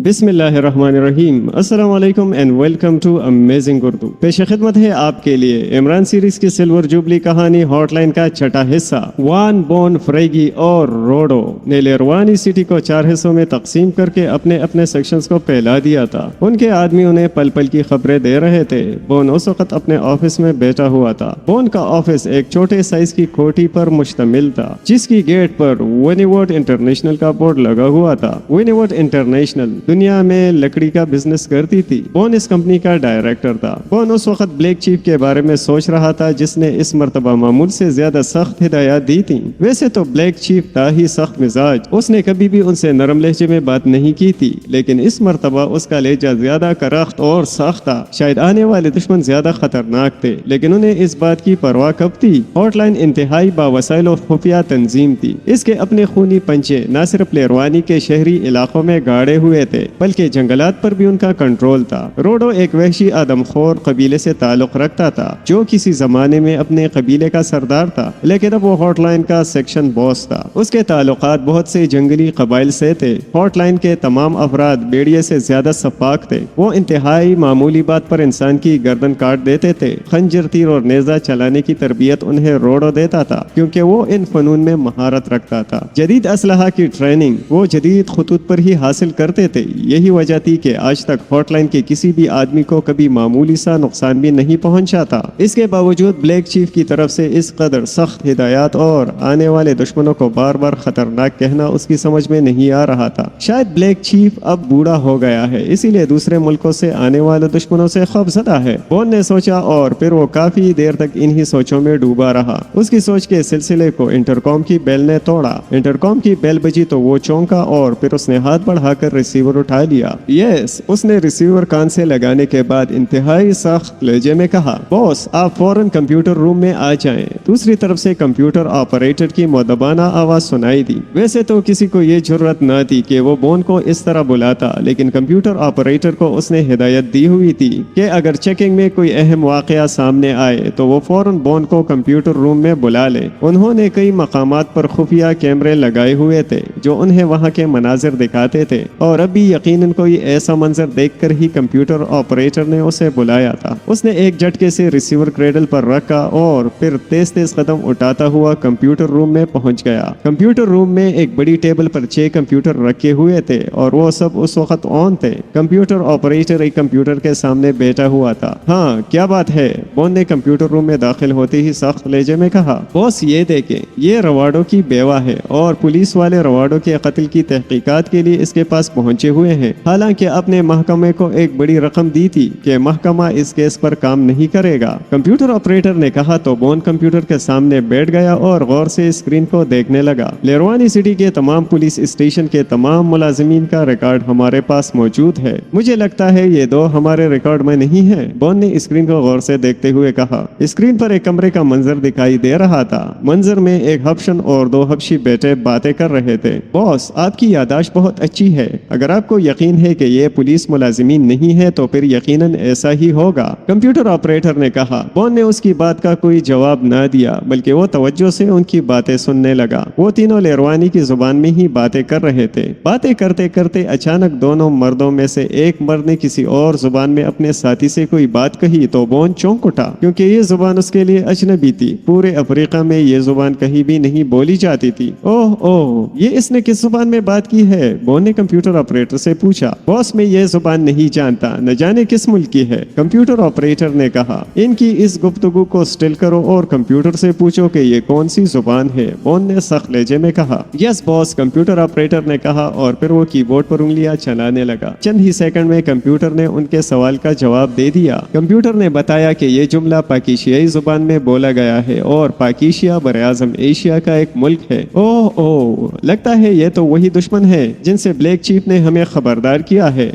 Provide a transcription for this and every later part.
بسم اللہ الرحمن الرحیم۔ السلام علیکم and welcome to amazing Urdu. پیش خدمت ہے آپ کے لیے عمران سیریز کی سلور جوبلی کہانی ہاٹ لائن کا چھٹا حصہ۔ وان بون فریگی اور روڈو نے لیروانی سٹی کو 4 حصوں میں تقسیم کر کے اپنے اپنے سیکشنز کو پھیلا دیا تھا۔ ان کے آدمی انہیں پل پل کی خبریں دے رہے تھے۔ بون اس وقت اپنے آفس میں بیٹھا ہوا تھا۔ بون کا آفس ایک چھوٹے سائز کی کوٹھی پر مشتمل تھا جس کی گیٹ پر وینیوٹ انٹرنیشنل کا بورڈ لگا ہوا تھا۔ وینیوٹ انٹرنیشنل دنیا میں لکڑی کا بزنس کرتی تھی۔ بون اس کمپنی کا ڈائریکٹر تھا۔ بون اس وقت بلیک چیف کے بارے میں سوچ رہا تھا جس نے اس مرتبہ معمول سے زیادہ سخت ہدایات دی تھی۔ ویسے تو بلیک چیف تھا ہی سخت مزاج، اس نے کبھی بھی ان سے نرم لہجے میں بات نہیں کی تھی، لیکن اس مرتبہ اس کا لہجہ زیادہ کرخت اور سخت تھا۔ شاید آنے والے دشمن زیادہ خطرناک تھے، لیکن انہیں اس بات کی پرواہ کب تھی؟ ہاٹ لائن انتہائی باوسائل اور خفیہ تنظیم تھی۔ اس کے اپنے خونی پنچے نہ صرف لیروانی کے شہری علاقوں میں گاڑے ہوئے تھے بلکہ جنگلات پر بھی ان کا کنٹرول تھا۔ روڈو ایک وحشی آدم خور قبیلے سے تعلق رکھتا تھا جو کسی زمانے میں اپنے قبیلے کا سردار تھا، لیکن اب وہ ہاٹ لائن کا سیکشن باس تھا۔ اس کے تعلقات بہت سے جنگلی قبائل سے تھے۔ ہاٹ لائن کے تمام افراد بیڑیے سے زیادہ سفاک تھے۔ وہ انتہائی معمولی بات پر انسان کی گردن کاٹ دیتے تھے۔ خنجر، تیر اور نیزہ چلانے کی تربیت انہیں روڈو دیتا تھا کیونکہ وہ ان فنون میں مہارت رکھتا تھا۔ جدید اسلحہ کی ٹریننگ وہ جدید خطوط پر ہی حاصل کرتے تھے۔ یہی وجہ تھی کہ آج تک ہاٹ لائن کے کسی بھی آدمی کو کبھی معمولی سا نقصان بھی نہیں پہنچا تھا۔ اس کے باوجود بلیک چیف کی طرف سے اس قدر سخت ہدایات اور آنے والے دشمنوں کو بار بار خطرناک کہنا اس کی سمجھ میں نہیں آ رہا تھا۔ شاید بلیک چیف اب بوڑھا ہو گیا ہے، اسی لیے دوسرے ملکوں سے آنے والے دشمنوں سے خوف زدہ ہے، بون نے سوچا، اور پھر وہ کافی دیر تک انہی سوچوں میں ڈوبا رہا۔ اس کی سوچ کے سلسلے کو انٹرکام کی بیل نے توڑا۔ انٹرکام کی بیل بجی تو وہ چونکا اور پھر اس نے ہاتھ بڑھا کر ریسیور اٹھا لیا۔ یس، اس نے ریسیور کان سے لگانے کے بعد انتہائی سخت لہجے میں کہا، باس آپ فوراً کمپیوٹر روم میں آ جائیں۔ دوسری طرف سے کمپیوٹر آپریٹر کی مؤدبانہ آواز سنائی دی۔ ویسے تو کسی کو یہ جرأت نہ تھی کہ وہ بون کو اس طرح بلاتا، لیکن کمپیوٹر آپریٹر کو اس نے ہدایت دی ہوئی تھی کہ اگر چیکنگ میں کوئی اہم واقعہ سامنے آئے تو وہ فوراً بون کو کمپیوٹر روم میں بلا لے۔ انہوں نے کئی مقامات پر خفیہ کیمرے لگائے ہوئے تھے جو انہیں وہاں کے مناظر دکھاتے تھے، اور اب بھی یقیناً کوئی ایسا منظر دیکھ کر ہی کمپیوٹر آپریٹر نے اسے بلایا تھا۔ اس نے ایک جھٹکے سے ریسیور کریڈل پر رکھا اور پھر تیز تیز قدم اٹھاتا ہوا کمپیوٹر روم میں پہنچ گیا۔ کمپیوٹر روم میں ایک بڑی ٹیبل پر 6 کمپیوٹر رکھے ہوئے تھے اور وہ سب اس وقت آن تھے۔ کمپیوٹر آپریٹر ایک کمپیوٹر کے سامنے بیٹھا ہوا تھا۔ ہاں کیا بات ہے؟ بون نے کمپیوٹر روم میں داخل ہوتے ہی سخت لہجے میں کہا، باس یہ دیکھیں، یہ رواڈو کی بیوہ ہے اور پولیس والے رواڈو کے قتل کی تحقیقات کے لیے اس کے پاس پہنچے ہوئے ہیں۔ حالانکہ اپنے محکمے کو ایک بڑی رقم دی تھی کہ محکمہ اس کیس پر کام نہیں کرے گا۔ کمپیوٹر آپریٹر نے کہا تو بون کمپیوٹر کے سامنے بیٹھ گیا اور غور سے اسکرین کو دیکھنے لگا۔ لیروانی سٹی کے تمام پولیس اسٹیشن کے تمام ملازمین کا ریکارڈ ہمارے پاس موجود ہے۔ مجھے لگتا ہے یہ 2 ہمارے ریکارڈ میں نہیں ہے، بون نے اسکرین کو غور سے دیکھتے ہوئے کہا۔ اسکرین پر ایک کمرے کا منظر دکھائی دے رہا تھا۔ منظر میں ایک حبشن اور 2 حبشی بیٹے باتیں کر رہے تھے۔ باس آپ کی یادداشت بہت اچھی ہے، اگر آپ کو یقین ہے کہ یہ پولیس ملازمین نہیں ہے تو پھر یقیناً ایسا ہی ہوگا، کمپیوٹر آپریٹر نے کہا۔ بون نے اس کی بات کا کوئی جواب نہ دیا بلکہ وہ توجہ سے ان کی باتیں سننے لگا۔ وہ تینوں لیروانی کی زبان میں ہی باتیں کر رہے تھے۔ باتیں کرتے کرتے اچانک دونوں مردوں میں سے ایک مرد نے کسی اور زبان میں اپنے ساتھی سے کوئی بات کہی تو بون چونک اٹھا کیونکہ یہ زبان اس کے لیے اجنبی تھی۔ پورے افریقہ میں یہ زبان کہیں بھی نہیں بولی جاتی تھی۔ اوہ یہ اس نے کس زبان میں بات کی ہے؟ بون نے کمپیوٹر آپریٹر سے پوچھا۔ باس میں یہ زبان نہیں جانتا، نہ جانے کس ملک کی ہے، کمپیوٹر آپریٹر نے کہا۔ ان کی اس گفتگو کو سٹل کرو اور کمپیوٹر سے پوچھو کہ یہ کون سی زبان ہے، بون نے سخت لہجے میں کہا۔ یس باس، کمپیوٹر آپریٹر نے کہا اور پھر وہ کی بورڈ پر انگلیاں چلانے لگا۔ چند ہی سیکنڈ میں کمپیوٹر نے ان کے سوال کا جواب دے دیا۔ کمپیوٹر نے بتایا کہ یہ جملہ پاکیشیائی زبان میں بولا گیا ہے اور پاکیشیا براعظم ایشیا کا ایک ملک ہے۔ اوہ لگتا ہے یہ تو وہی دشمن ہے جن سے بلیک چیف نے ہمیں خبردار کیا ہے۔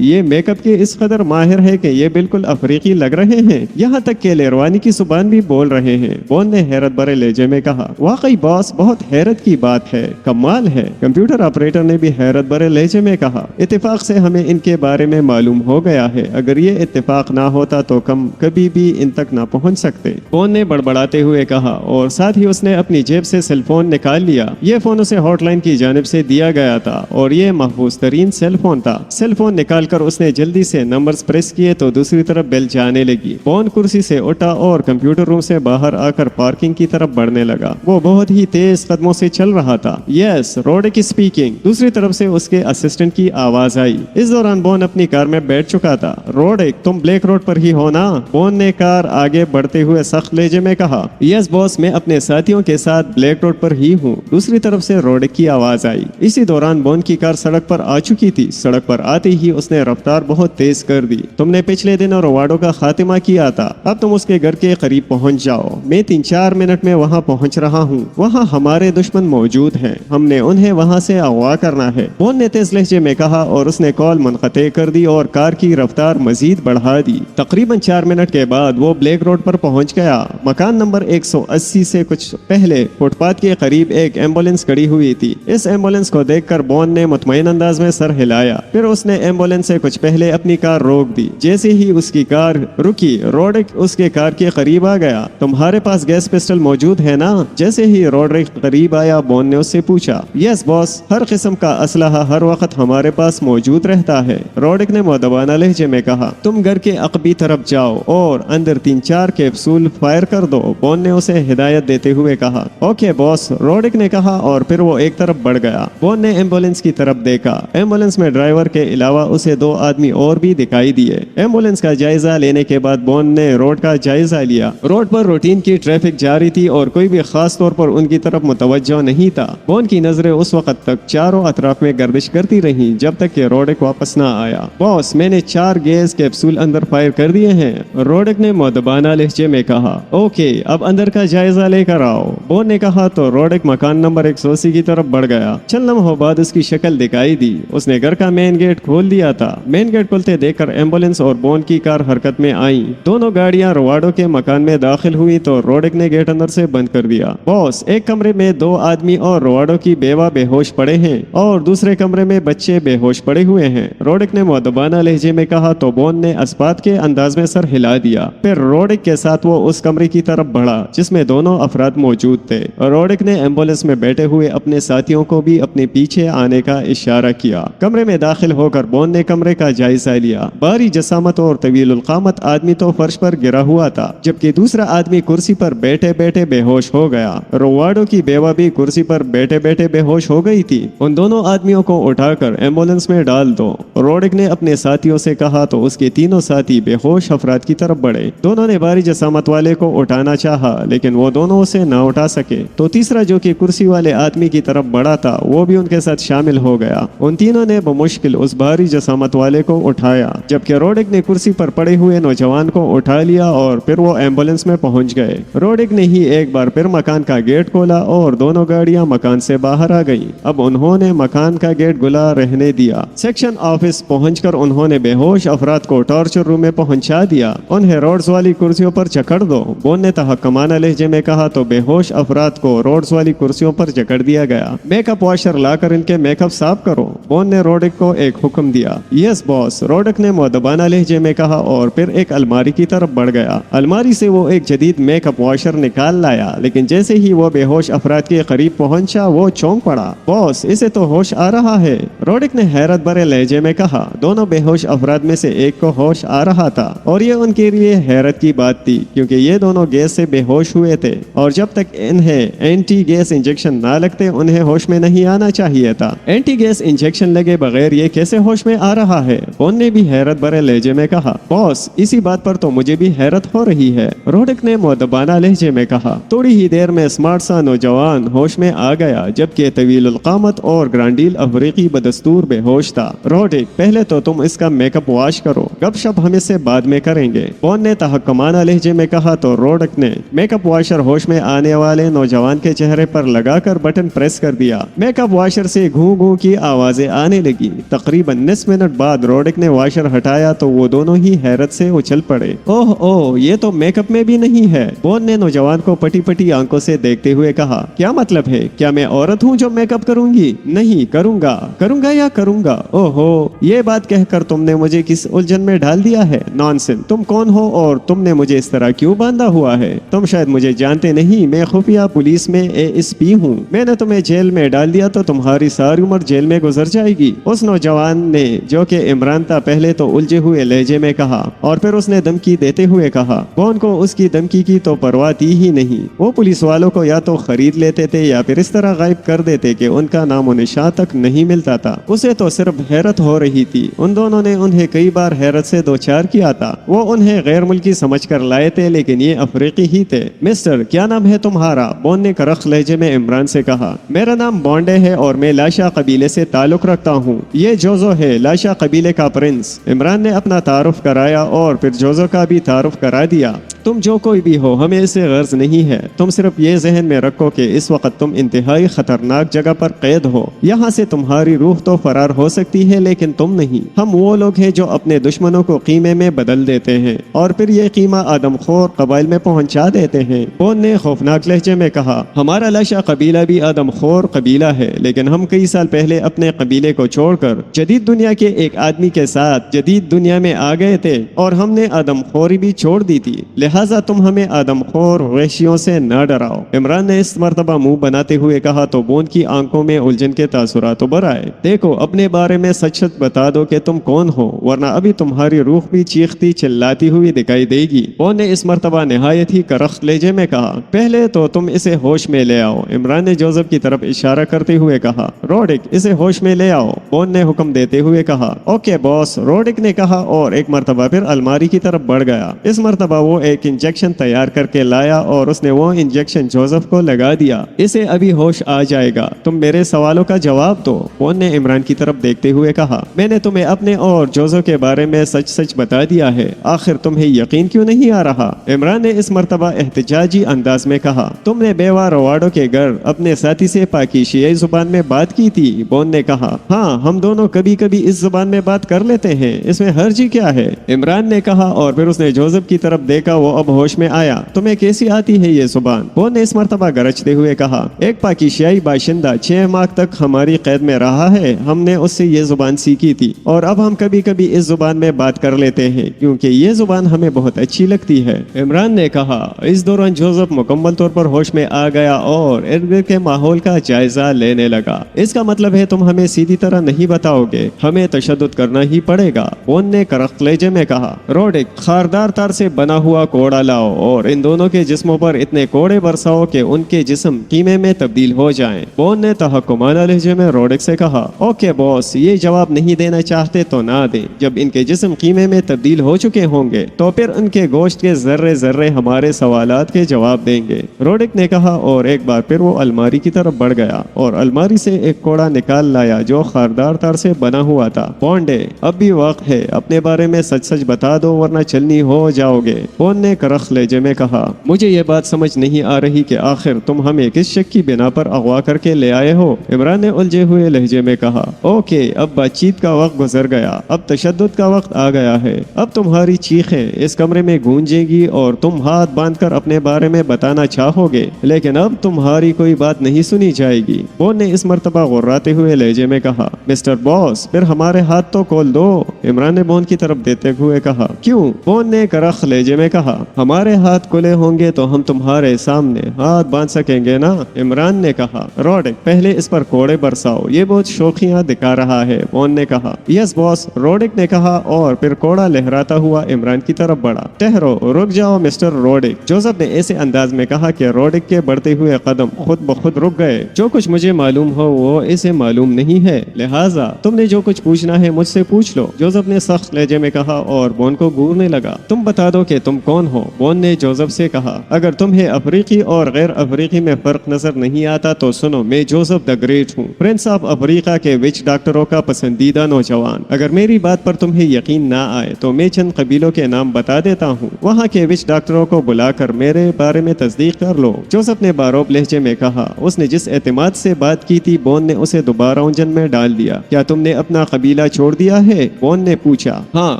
یہ میک اپ کے اس قدر ماہر ہے کہ یہ بالکل افریقی لگ رہے ہیں، یہاں تک کہ لیروانی کی زبان بھی بول رہے ہیں، بون نے حیرت بھرے لہجے میں کہا۔ واقعی باس بہت حیرت کی بات ہے، کمال ہے، کمپیوٹر آپریٹر نے بھی حیرت بھرے لہجے میں کہا۔ اتفاق سے ہمیں ان کے بارے میں معلوم ہو گیا ہے، اگر یہ اتفاق نہ ہوتا تو کبھی بھی ان تک نہ پہنچ سکتے، بون نے بڑبڑاتے ہوئے کہا، اور ساتھ ہی اس نے اپنی جیب سے سیل فون نکال لیا۔ یہ فون اسے ہاٹ لائن کی جانب سے دیا گیا تھا اور یہ محفوظ ترین बेहतरीन सेल फोन था। सेल फोन निकालकर उसने जल्दी से नंबर्स प्रेस किए तो दूसरी तरफ बेल जाने लगी। बॉन कुर्सी से उठा और कंप्यूटर रूम से बाहर आकर पार्किंग की तरफ बढ़ने लगा। वो बहुत ही तेज कदमों से चल रहा था। Yes, Rodrik speaking. दूसरी तरफ से उसके असिस्टेंट की आवाज आई। इस दौरान बॉन अपनी कार में बैठ चुका था। रोडिक, तुम ब्लैक रोड पर ही हो ना? बॉन ने कार आगे बढ़ते हुए सख्त लहजे में कहा। यस बॉस, मैं अपने साथियों के साथ ब्लैक रोड पर ही हूँ। दूसरी तरफ से रोडिक की आवाज आई। इसी दौरान बॉन की कार सड़क पर आ चुकी थी। सड़क पर आते ही उसने रफ्तार बहुत तेज कर दी। तुमने पिछले दिन रोवाडो का खात्मा किया था, अब तुम उसके घर के करीब पहुंच जाओ। मैं 3-4 मिनट में वहां पहुंच रहा हूं। वहां हमारे दुश्मन मौजूद हैं, हमने उन्हें वहां से अगवा करना है, बॉन ने तेज लहजे में कहा और उसने कॉल मुनक़ते कर दी और कार की रफ्तार मजीद बढ़ा दी। तकरीबन 4 मिनट के बाद वो ब्लैक रोड पर पहुंच गया। मकान नंबर 180 से कुछ पहले फुटपाथ के करीब एक एम्बुलेंस खड़ी हुई थी। इस एम्बुलेंस को देखकर बॉन ने मुतमईन अंदाज में सर हिलाया। फिर उसने एम्बुलेंस से कुछ पहले अपनी कार रोक दी। जैसे ही उसकी कार रुकी, रोडिक उसके कार के करीब आ गया। तुम्हारे पास गैस पिस्टल मौजूद है ना? जैसे ही रोडिक करीब आया, बॉन ने उससे पूछा। यस बॉस, हर किस्म का असलहा हर वक्त हमारे पास मौजूद रहता है, रोडिक ने मुअद्दबाना लहजे में कहा। तुम घर के अकबी तरफ जाओ और अंदर 3-4 कैप्सूल फायर कर दो, बॉन ने उसे हिदायत देते हुए कहा। ओके बॉस, रोडिक ने कहा और फिर वो एक तरफ बढ़ गया। बॉन ने एम्बुलेंस की तरफ देखा। एम्बुलेंस में ड्राइवर के अलावा उसे 2 आदमी और भी दिखाई दिए। एम्बुलेंस का जायजा लेने के बाद बॉन ने रोड का जायजा लिया। रोड पर रूटीन की ट्रैफिक जारी थी और कोई भी खास तौर पर उनकी तरफ मुतवज्जो नहीं था। बॉन की नजरें उस वक्त तक चारों अतराफ में गर्दिश करती रहीं जब तक कि रोडिक वापस ना आया। बॉस, मैंने 4 गैस कैप्सूल अंदर फायर कर दिए हैं, रोडिक ने मुअद्दबाना लहजे में कहा। ओके, अब अंदर का जायजा लेकर आओ, बॉन ने कहा तो रोडिक मकान नंबर 180 की तरफ बढ़ गया। चंद लम्हों बाद उसकी शक्ल दिखाई दी। उसने घर का मेन गेट खोल दिया था। मेन गेट खुलते देखकर एम्बुलेंस और बॉन की कार हरकत में आई। दोनों गाड़ियां रोवाडो के मकान में दाखिल हुई तो रोडिक ने गेट अंदर से बंद कर दिया। बॉस, एक कमरे में 2 आदमी और रोवाडो की बेवा बेहोश पड़े हैं और दूसरे कमरे में बच्चे बेहोश पड़े हुए हैं, रोडिक ने मुअद्दबाना लहजे में कहा तो बॉन ने अस्बात के अंदाज में सर हिला दिया। फिर रोडिक के साथ वो उस कमरे की तरफ बढ़ा जिसमें दोनों अफराद मौजूद थे। रोडिक ने एम्बुलेंस में बैठे हुए अपने साथियों को भी अपने पीछे आने का इशारा किया। कमरे में दाखिल होकर बॉन ने कमरे का जायजा लिया। भारी जसामत और तवीलुल क़ामत आदमी तो फर्श पर गिरा हुआ था, जबकि दूसरा आदमी कुर्सी पर बैठे बैठे बेहोश हो गया। रोवाडो की बेवा भी कुर्सी पर बैठे बैठे बेहोश हो गई थी। उन दोनों आदमियों को उठाकर एम्बुलेंस में डाल दो, रोडिक ने अपने साथियों से कहा तो उसके तीनों साथी बेहोश अफराद की तरफ बढ़े। दोनों ने भारी जसामत वाले को उठाना चाहा लेकिन वो दोनों उसे न उठा सके, तो तीसरा जो कि कुर्सी वाले आदमी की तरफ बढ़ा था वो भी उनके साथ शामिल हो गया। उन तीनों ने बमुश्किल उस भारी जसामत वाले को उठाया, जबकि रोडिक ने कुर्सी पर पड़े हुए नौजवान को उठा लिया और फिर वो एम्बुलेंस में पहुंच गए। रोडिक ने ही एक बार फिर मकान का गेट खोला और दोनों गाड़ियां मकान से बाहर आ गईं। अब उन्होंने मकान का गेट खुला रहने दिया। सेक्शन ऑफिस पहुंचकर उन्होंने बेहोश अफराद को टॉर्चर रूम में पहुंचा दिया। उन्हें रोड्स वाली कुर्सियों पर जकड़ दो, बॉन ने तहक्कुमाना लहजे में कहा तो बेहोश अफराद को रोड्स वाली कुर्सियों पर जकड़ दिया गया। मेकअप वॉशर लाकर इनके मेकअप साफ करो, बॉन ने रोडिक को एक हुक्म दिया। यस बॉस, रोडिक ने मुअद्दबाना लहजे में कहा और फिर एक अलमारी की तरफ बढ़ गया। अलमारी से वो एक जदीद मेकअप वॉशर निकाल लाया, लेकिन जैसे ही वो बेहोश अफराद के करीब पहुंचा वो चौंक पड़ा। बॉस, इसे तो होश आ रहा है, रोडिक ने हैरत भरे लहजे में कहा। दोनों बेहोश अफराद में से एक को होश आ रहा था और ये उनके लिए हैरत की बात थी क्योंकि ये दोनों गैस से बेहोश हुए थे और जब तक इन्हें एंटी गैस इंजेक्शन ना लगते उन्हें होश में नहीं आना चाहिए था। एंटी गैस इंजेक्शन लगे बगैर ये कैसे होश में आ रहा है, बॉन ने भी हैरत भरे लहजे में कहा। बॉस, इसी बात पर तो मुझे भी हैरत हो रही है, रोडिक ने मुअद्दबाना लहजे में कहा। थोड़ी ही देर में स्मार्ट सा नौजवान होश में आ गया, जबकि तवीलुल क़ामत और ग्रांडील अफ्रीकी बदस्तूर बेहोश था। रोडिक, पहले तो तुम इसका मेकअप वॉश करो, गपशप हम इससे बाद में करेंगे, बॉन ने तहक्कुमाना लहजे में कहा तो रोडिक ने मेकअप वॉशर होश में आने वाले नौजवान के चेहरे पर लगाकर बटन प्रेस कर दिया। मेकअप वॉशर से घू घू की आवाजें आने लगी। तकरीबन 19 मिनट बाद रोडिक ने वॉशर हटाया तो वो दोनों ही हैरत से उछल पड़े। ओह ओह, ये तो मेकअप में भी नहीं है, बॉन ने नौजवान को पटी पटी आंखों से देखते हुए कहा। क्या मतलब है, क्या मैं औरत हूँ जो मेकअप करूंगी? नहीं करूंगा, करूंगा या करूंगा? ओहो, ये बात कहकर तुमने मुझे किस उलझन में डाल दिया है? नॉनसेंस, तुम कौन हो और तुमने मुझे इस तरह क्यों बांधा हुआ है? तुम शायद मुझे जानते नहीं, मैं खुफिया पुलिस में ASP हूँ। मैंने तुम्हें जेल में डाल दिया तो तुम्हारी सारी उम्र जेल में गुजर جائے گی؟ اس نوجوان نے جو کہ عمران تھا پہلے تو الجھے ہوئے لہجے میں کہا اور پھر اس نے دھمکی دیتے ہوئے کہا۔ بون کو اس کی دھمکی کی تو پرواہ تھی ہی نہیں، وہ پولیس والوں کو یا تو خرید لیتے تھے یا پھر اس طرح غائب کر دیتے کہ ان کا نام و نشان تک نہیں ملتا تھا۔ اسے تو صرف حیرت ہو رہی تھی، ان دونوں نے انہیں کئی بار حیرت سے دوچار کیا تھا۔ وہ انہیں غیر ملکی سمجھ کر لائے تھے لیکن یہ افریقی ہی تھے۔ مسٹر کیا نام ہے تمہارا؟ بون نے کرخ لہجے میں عمران سے کہا۔ میرا نام بونڈے ہے اور میں لاشا قبیلے سے تعلق رکھتا ہوں۔ یہ جوزو ہے، لاشا قبیلے کا پرنس۔ عمران نے اپنا تعارف کرایا اور پھر جوزو کا بھی تعارف کرا دیا۔ تم جو کوئی بھی ہو ہمیں اسے غرض نہیں ہے، تم صرف یہ ذہن میں رکھو کہ اس وقت تم انتہائی خطرناک جگہ پر قید ہو، یہاں سے تمہاری روح تو فرار ہو سکتی ہے لیکن تم نہیں۔ ہم وہ لوگ ہیں جو اپنے دشمنوں کو قیمے میں بدل دیتے ہیں اور پھر یہ قیمہ آدم خور قبائل میں پہنچا دیتے ہیں۔ بون نے خوفناک لہجے میں کہا۔ ہمارا لاشا قبیلہ بھی آدم خور قبیلہ ہے لیکن ہم کئی سال پہلے اپنے قبیلے کو چھوڑ کر جدید دنیا کے ایک آدمی کے ساتھ جدید دنیا میں آ گئے تھے اور ہم نے آدم خوری بھی چھوڑ دی تھی، لہٰذا تم ہمیں آدم خور وحشیوں سے نہ ڈراؤ۔ عمران نے اس مرتبہ منہ بناتے ہوئے کہا تو بون کی آنکھوں میں الجھن کے تاثرات ابھر آئے۔ دیکھو اپنے بارے میں سچ سچ بتا دو کہ تم کون ہو ورنہ ابھی تمہاری روح بھی چیختی چلاتی ہوئی دکھائی دے گی۔ بون نے اس مرتبہ نہایت ہی کرخت لہجے میں کہا۔ پہلے تو تم اسے ہوش میں لے آؤ، عمران نے جوزف کی طرف اشارہ کرتے ہوئے کہا۔ روڈک اسے ہوش میں لے آؤ، بون نے حکم دیتے ہوئے کہا۔ اوکے باس، روڈک نے کہا اور ایک مرتبہ پھر الماری کی طرف بڑھ گیا۔ اس مرتبہ وہ ایک انجیکشن تیار کر کے لایا اور اس نے وہ انجیکشن جوزف کو لگا دیا۔ اسے ابھی ہوش آ جائے گا، تم میرے سوالوں کا جواب دو، بون نے عمران کی طرف دیکھتے ہوئے کہا۔ میں نے تمہیں اپنے اور جوزف کے بارے میں سچ سچ بتا دیا ہے، آخر تمہیں یقین کیوں نہیں آ رہا؟ عمران نے اس مرتبہ احتجاجی انداز میں کہا۔ تم نے بیوہ رواڈو کے گھر اپنے ساتھی سے پاکیشیائی زبان میں بات کی تھی، بون نے کہا۔ ہاں ہم دونوں کبھی کبھی اس زبان میں بات کر لیتے ہیں، اس میں حرج کیا ہے؟ عمران نے کہا اور پھر اس نے جوزف کی طرف دیکھا، وہ اب ہوش میں آیا۔ تمہیں کیسی آتی ہے یہ زبان؟ بون نے اس مرتبہ گرجتے ہوئے کہا۔ ایک پاکیشیائی باشندہ 6 ماہ تک ہماری قید میں رہا ہے، ہم نے اس سے یہ زبان سیکھی تھی اور اب ہم کبھی کبھی اس زبان میں بات کر لیتے ہیں کیونکہ یہ زبان ہمیں بہت اچھی لگتی ہے، عمران نے کہا۔ اس دوران جوزف مکمل طور پر ہوش میں آ گیا اور ارد گرد کے ماحول کا جائزہ لینے لگا۔ اس کا مطلب ہے تم ہمیں سیدھی طرح نہیں بتاؤ گے، ہمیں تشدد کرنا ہی پڑے گا، بون نے کرخت لہجے میں کہا۔ روڈک خاردار تار سے بنا ہوا کوڑا لاؤ اور ان دونوں کے جسموں پر اتنے کوڑے برساؤ کہ ان کے جسم قیمے میں تبدیل ہو جائیں، بون نے تحکمانہ لہجے میں روڈک سے کہا۔ اوکے باس، یہ جواب نہیں دینا چاہتے تو نہ دیں، جب ان کے جسم قیمے میں تبدیل ہو چکے ہوں گے تو پھر ان کے گوشت کے ذرے ذرے ہمارے سوالات کے جواب دیں گے، روڈک نے کہا اور ایک بار پھر وہ الماری کی طرف بڑھ گیا اور الماری سے ایک کوڑا نکال لایا جو خاردار تار سے بنا ہوا تھا۔ بونڈے اب بھی وقت ہے، اپنے بارے میں سچ سچ بتا دو ورنہ چلنی ہو جاؤ گے، بون نے کرخت لہجے میں کہا۔ مجھے یہ بات سمجھ نہیں آ رہی کہ آخر تم ہمیں کس شک کی بنا پر اغوا کر کے لے آئے ہو، عمران نے الجھے ہوئے لہجے میں کہا۔ اوکے اب بات چیت کا وقت گزر گیا، اب تشدد کا وقت آ گیا ہے، اب تمہاری چیخیں اس کمرے میں گونجے گی اور تم ہاتھ باندھ کر اپنے بارے میں بتانا چاہو گے لیکن اب تمہاری کوئی بات نہیں سنی جائے گی، بون نے اس مرتبہ غراتے ہوئے لہجے میں کہا۔ مسٹر باس پھر ہمارے ہاتھ تو کھول دو، عمران نے بون کی طرف دیتے ہوئے کہا۔ کیوں؟ بون نے کرخت لہجے میں کہا۔ ہمارے ہاتھ کھلے ہوں گے تو ہم تمہارے سامنے ہاتھ باندھ سکیں گے نا، عمران نے کہا۔ روڈک پہلے اس پر کوڑے برساؤ، یہ بہت شوخیاں دکھا رہا ہے، بون نے کہا۔ یس باس، روڈک نے کہا اور پھر کوڑا لہراتا ہوا عمران کی طرف بڑھا۔ ٹھہرو، رک جاؤ مسٹر روڈک، جوزف نے ایسے انداز میں کہا کہ روڈک کے بڑھتے ہوئے قدم خود بخود رک گئے۔ جو کچھ مجھے معلوم ہو وہ اسے معلوم نہیں ہے، لہٰذا تم نے جو کچھ پوچھنا ہے مجھ سے پوچھ لو، جوزف نے سخت لہجے میں کہا اور بون کو گورنے لگا۔ تم بتا دو کہ تم کون ہو، بون نے جوزف سے کہا۔ اگر تمہیں افریقی اور غیر افریقی میں فرق نظر نہیں آتا تو سنو، میں جوزف دا گریٹ ہوں، پرنس آف افریقہ کے وچ ڈاکٹروں کا پسندیدہ نوجوان۔ اگر میری بات پر تمہیں یقین نہ آئے تو میں چند قبیلوں کے نام بتا دیتا ہوں، وہاں کے وچ ڈاکٹروں کو بلا کر میرے بارے میں تصدیق کر لو، جوزف نے باروب لہجے میں کہا۔ اس نے جس اعتماد سے بات کی تھی بون نے اسے دوبارہ الجھن میں ڈال دیا۔ کیا تم نے اپنا قبیلہ چھوڑ دیا ہے، بون نے پوچھا۔ ہاں،